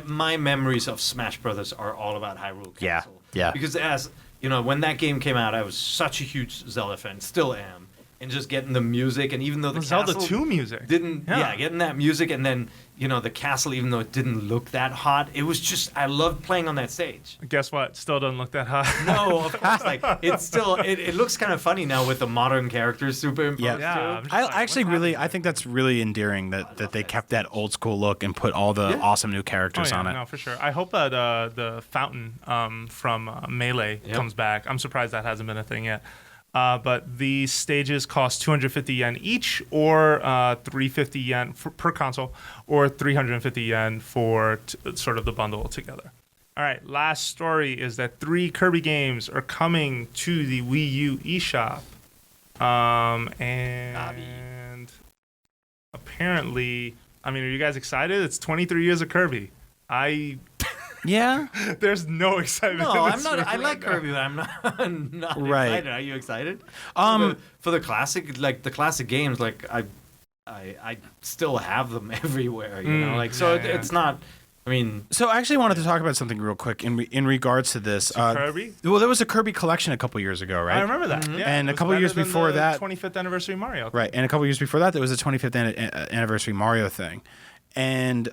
my memories of Smash Brothers are all about Hyrule Castle. Yeah. Because as you know, when that game came out, I was such a huge Zelda fan, still am, and just getting the music, and even though the Zelda castle 2 music getting that music, and then the castle, even though it didn't look that hot, it was just I loved playing on that stage. Guess what? Still doesn't look that hot. No, of course, like it's still it looks kind of funny now with the modern characters superimposed. Yeah. I think that's really endearing that they kept that old school look and put all the awesome new characters on it. No, for sure. I hope that the fountain from Melee comes back. I'm surprised that hasn't been a thing yet. But these stages cost 250 yen each, or 350 yen per console, or 350 yen for sort of the bundle together. All right, last story is that 3 Kirby games are coming to the Wii U eShop. And apparently, I mean, are you guys excited? It's 23 years of Kirby. Yeah. There's no excitement. No, I'm not. I like Kirby, but I'm not right. excited. Are you excited? For the classic, like the classic games, like I still have them everywhere. You know, like so it's not. I mean, so I actually wanted to talk about something real quick in regards to this. Kirby? Well, there was a Kirby collection a couple years ago, right? I remember that. Yeah, and a couple years before that, 25th anniversary Mario. Right, and a couple years before that, there was a 25th anniversary Mario thing, and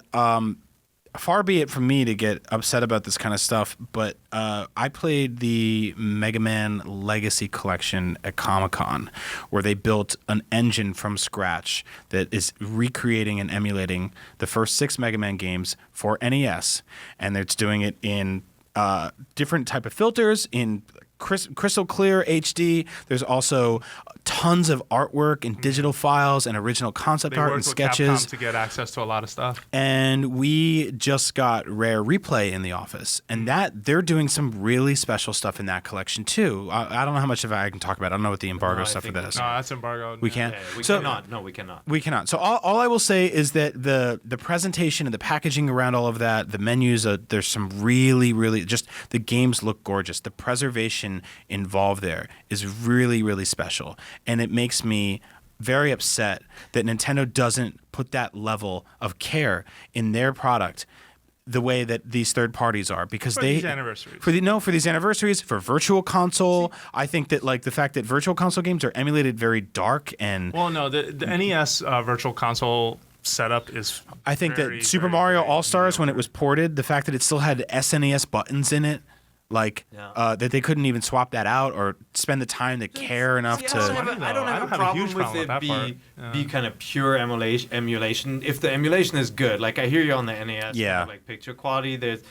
far be it from me to get upset about this kind of stuff, but I played the Mega Man Legacy Collection at Comic-Con, where they built an engine from scratch that is recreating and emulating the first 6 Mega Man games for NES, and it's doing it in different type of filters, in crystal clear HD. There's also tons of artwork and digital files and original concept art and sketches. Capcom to get access to a lot of stuff. And we just got Rare Replay in the office, and that they're doing some really special stuff in that collection too. I don't know how much of it I can talk about. I don't know what the embargo stuff for that is. No, that's embargoed. We can't. We cannot. No, we cannot. We cannot. So all I will say is that the presentation and the packaging around all of that, the menus, there's some really just the games look gorgeous. The preservation involved there is really, really special. And it makes me very upset that Nintendo doesn't put that level of care in their product the way that these third parties are, because for these anniversaries. For these anniversaries, for Virtual Console. I think that like the fact that Virtual Console games are emulated very dark and the NES Virtual Console setup is I think that Super Mario All-Stars, when it was ported, the fact that it still had SNES buttons in it, that they couldn't even swap that out or spend the time to care enough to. I don't have a problem with it be kind of pure emulation. If the emulation is good, like I hear you on the NES, like picture quality, there's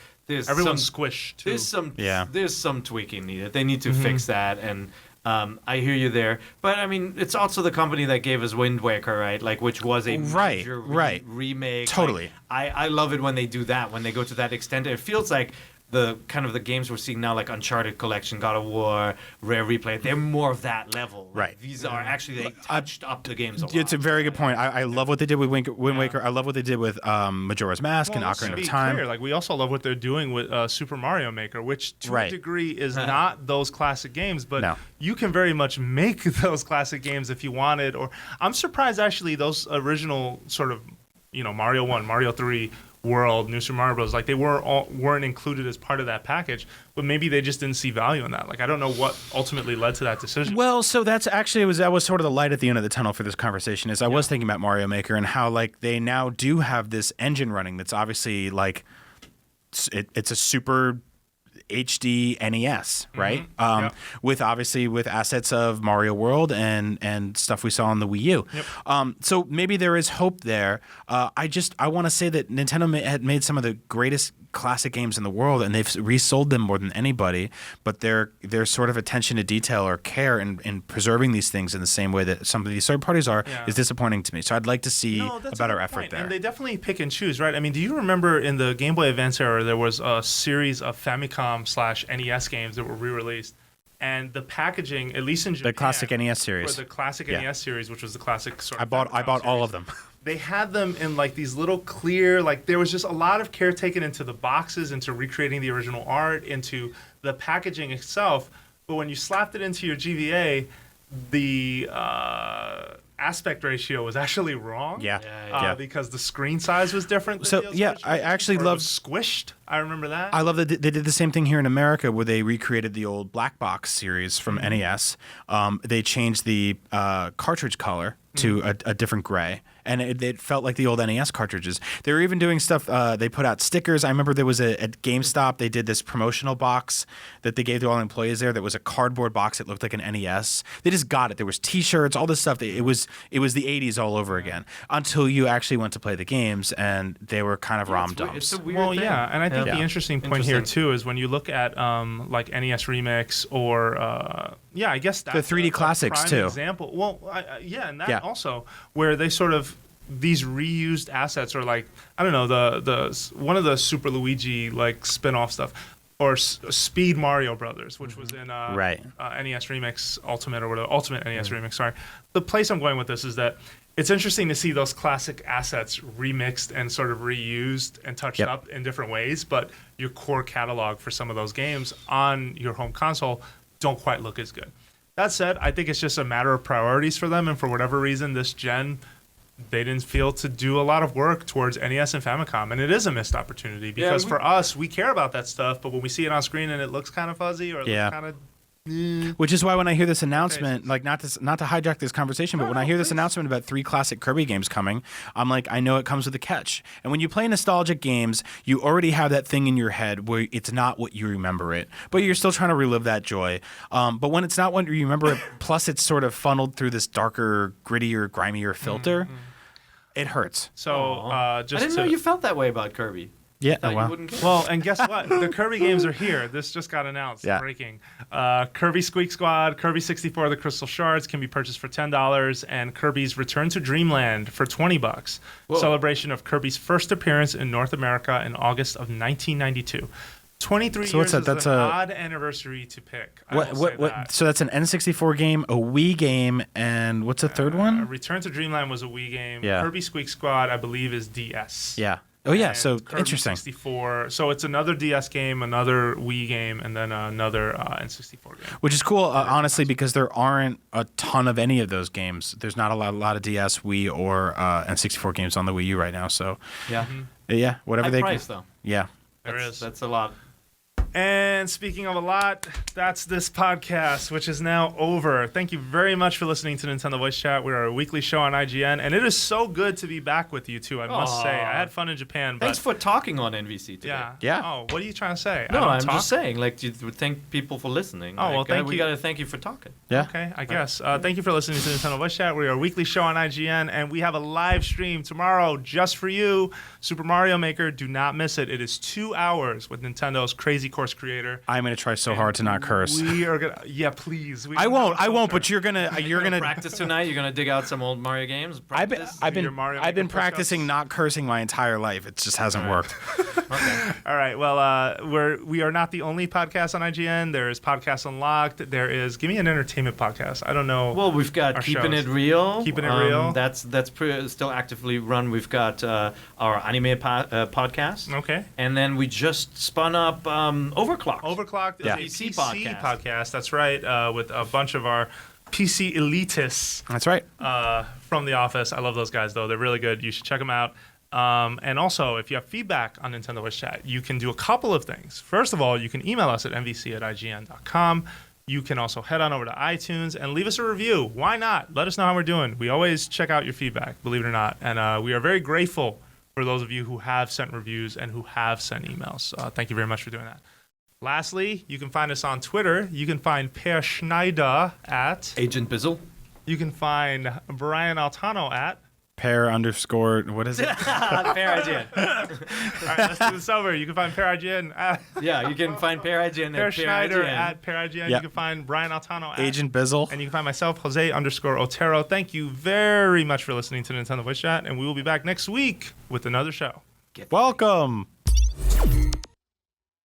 everyone's squished too. There's some tweaking needed. They need to fix that, and I hear you there. But I mean, it's also the company that gave us Wind Waker, right? Like, which was a major remake. Totally. Like, I love it when they do that, when they go to that extent. It feels like the kind of the games we're seeing now, like Uncharted Collection, God of War, Rare Replay, they're more of that level. Right. These are actually, they touched up the games a lot. It's a very good point. I love what they did with Wind Waker. I love what they did with Majora's Mask and Ocarina of Time. Clear, like we also love what they're doing with Super Mario Maker, which to a degree is not those classic games, but you can very much make those classic games if you wanted. Or I'm surprised actually those original sort of, Mario 1, Mario 3, World, New Super Mario Bros. Like they weren't included as part of that package, but maybe they just didn't see value in that. Like I don't know what ultimately led to that decision. Well, so that's actually that was sort of the light at the end of the tunnel for this conversation. Is I was thinking about Mario Maker and how like they now do have this engine running that's obviously like it's a super HD NES, right? With assets of Mario World and stuff we saw on the Wii U. So maybe there is hope there. I want to say that Nintendo had made some of the greatest classic games in the world, and they've resold them more than anybody. But their sort of attention to detail or care in preserving these things in the same way that some of these third parties are is disappointing to me. So I'd like to see a better effort there. And they definitely pick and choose, right? I mean, do you remember in the Game Boy Advance era there was a series of Famicom/NES games that were re-released? And the packaging, at least in Japan, the classic NES series, or the classic NES series, which was the classic sort of I bought all of them. They had them in like these little clear, like there was just a lot of care taken into the boxes, into recreating the original art, into the packaging itself. But when you slapped it into your GVA, the aspect ratio was actually wrong. Because the screen size was different. So I actually love Squished. I remember that. I love that they did the same thing here in America, where they recreated the old black box series from NES. They changed the cartridge color to a different gray, and it felt like the old NES cartridges. They were even doing stuff. They put out stickers. I remember there was at GameStop, they did this promotional box that they gave to all employees there that was a cardboard box that looked like an NES. They just got it. There was T-shirts, all this stuff. It was the 80s all over again, until you actually went to play the games, and they were kind of rom-doms. It's a weird thing. And I think the interesting point here too is when you look at like NES Remix or I guess that's the 3D classics prime too. Example. Well, and that also where they sort of these reused assets are like I don't know the one of the Super Luigi like spin-off stuff or Speed Mario Brothers, which was in NES Remix Ultimate or whatever Ultimate NES Remix. Sorry, the place I'm going with this is that it's interesting to see those classic assets remixed and sort of reused and touched up in different ways, but your core catalog for some of those games on your home console don't quite look as good. That said, I think it's just a matter of priorities for them, and for whatever reason, this gen, they didn't feel to do a lot of work towards NES and Famicom, and it is a missed opportunity because for us, we care about that stuff, but when we see it on screen and it looks kind of fuzzy or it looks kind of Which is why when I hear this announcement, like not to hijack this conversation, but when I hear this announcement about 3 classic Kirby games coming, I'm like, I know it comes with a catch. And when you play nostalgic games, you already have that thing in your head where it's not what you remember it, but you're still trying to relive that joy. But when it's not what you remember it, plus it's sort of funneled through this darker, grittier, grimier filter, it hurts. So I didn't know you felt that way about Kirby. Yeah, well, and guess what? The Kirby games are here. This just got announced. Yeah. Breaking. Kirby Squeak Squad, Kirby 64, The Crystal Shards can be purchased for $10, and Kirby's Return to Dreamland for $20. Celebration of Kirby's first appearance in North America in August of 1992. 23 So years what's that? is an odd anniversary to pick. What? So that's an N64 game, a Wii game, and what's the third one? Return to Dreamland was a Wii game. Yeah. Kirby Squeak Squad, I believe, is DS. Yeah. Oh yeah, And so Kirby interesting. 64. So it's another DS game, another Wii game, and then another N64 game. Which is cool, honestly, because there aren't a ton of any of those games. There's not a lot of DS, Wii, or N64 games on the Wii U right now. So yeah, whatever High they price, though. Yeah. That's a lot. And speaking of a lot, that's this podcast, which is now over. Thank you very much for listening to Nintendo Voice Chat. We are a weekly show on IGN, and it is so good to be back with you, too, I must say. I had fun in Japan. But Thanks for talking on NVC today. Yeah. Oh, what are you trying to say? No, I'm just saying, like, you would thank people for listening. Oh, well, thank you. We got to thank you for talking. Yeah. Okay, I guess. Thank you for listening to Nintendo Voice Chat. We are a weekly show on IGN, and we have a live stream tomorrow just for you. Super Mario Maker, do not miss it. It is 2 hours with Nintendo's Crazy Course creator. I'm going to try so hard to not curse. We are going to... Yeah, please. I won't, but you're going to... You're going to practice tonight? You're going to dig out some old Mario games? I've been practicing not cursing my entire life. It just hasn't worked. Okay. All right. Well, we are not the only podcast on IGN. There is Podcast Unlocked. There is... Give me an entertainment podcast. I don't know. Well, we've got Keeping shows. It Real. Keeping It Real. That's still actively run. We've got our anime podcast. Okay. And then we just spun up Overclocked. Overclocked is Yeah. a PC podcast. That's right. With a bunch of our PC elitists. That's right. From The Office. I love those guys, though. They're really good. You should check them out. And also, if you have feedback on Nintendo Voice Chat, you can do a couple of things. First of all, you can email us at nvc@ign.com. You can also head on over to iTunes and leave us a review. Why not? Let us know how we're doing. We always check out your feedback, believe it or not. And we are very grateful for those of you who have sent reviews and who have sent emails. Thank you very much for doing that. Lastly, you can find us on Twitter. You can find Per Schneider at... Agent Bizzle. You can find Brian Altano at... Pair_, what is it? Pair IGN. All right, let's do this over. You can find Per IGN at... Yeah, you can find Pair IGN Per at Schneider Pair IGN. at Per IGN. Yep. You can find Brian Altano at... Agent Bizzle. And you can find myself, Jose_Otero. Thank you very much for listening to Nintendo Voice Chat, and we will be back next week with another show. Welcome.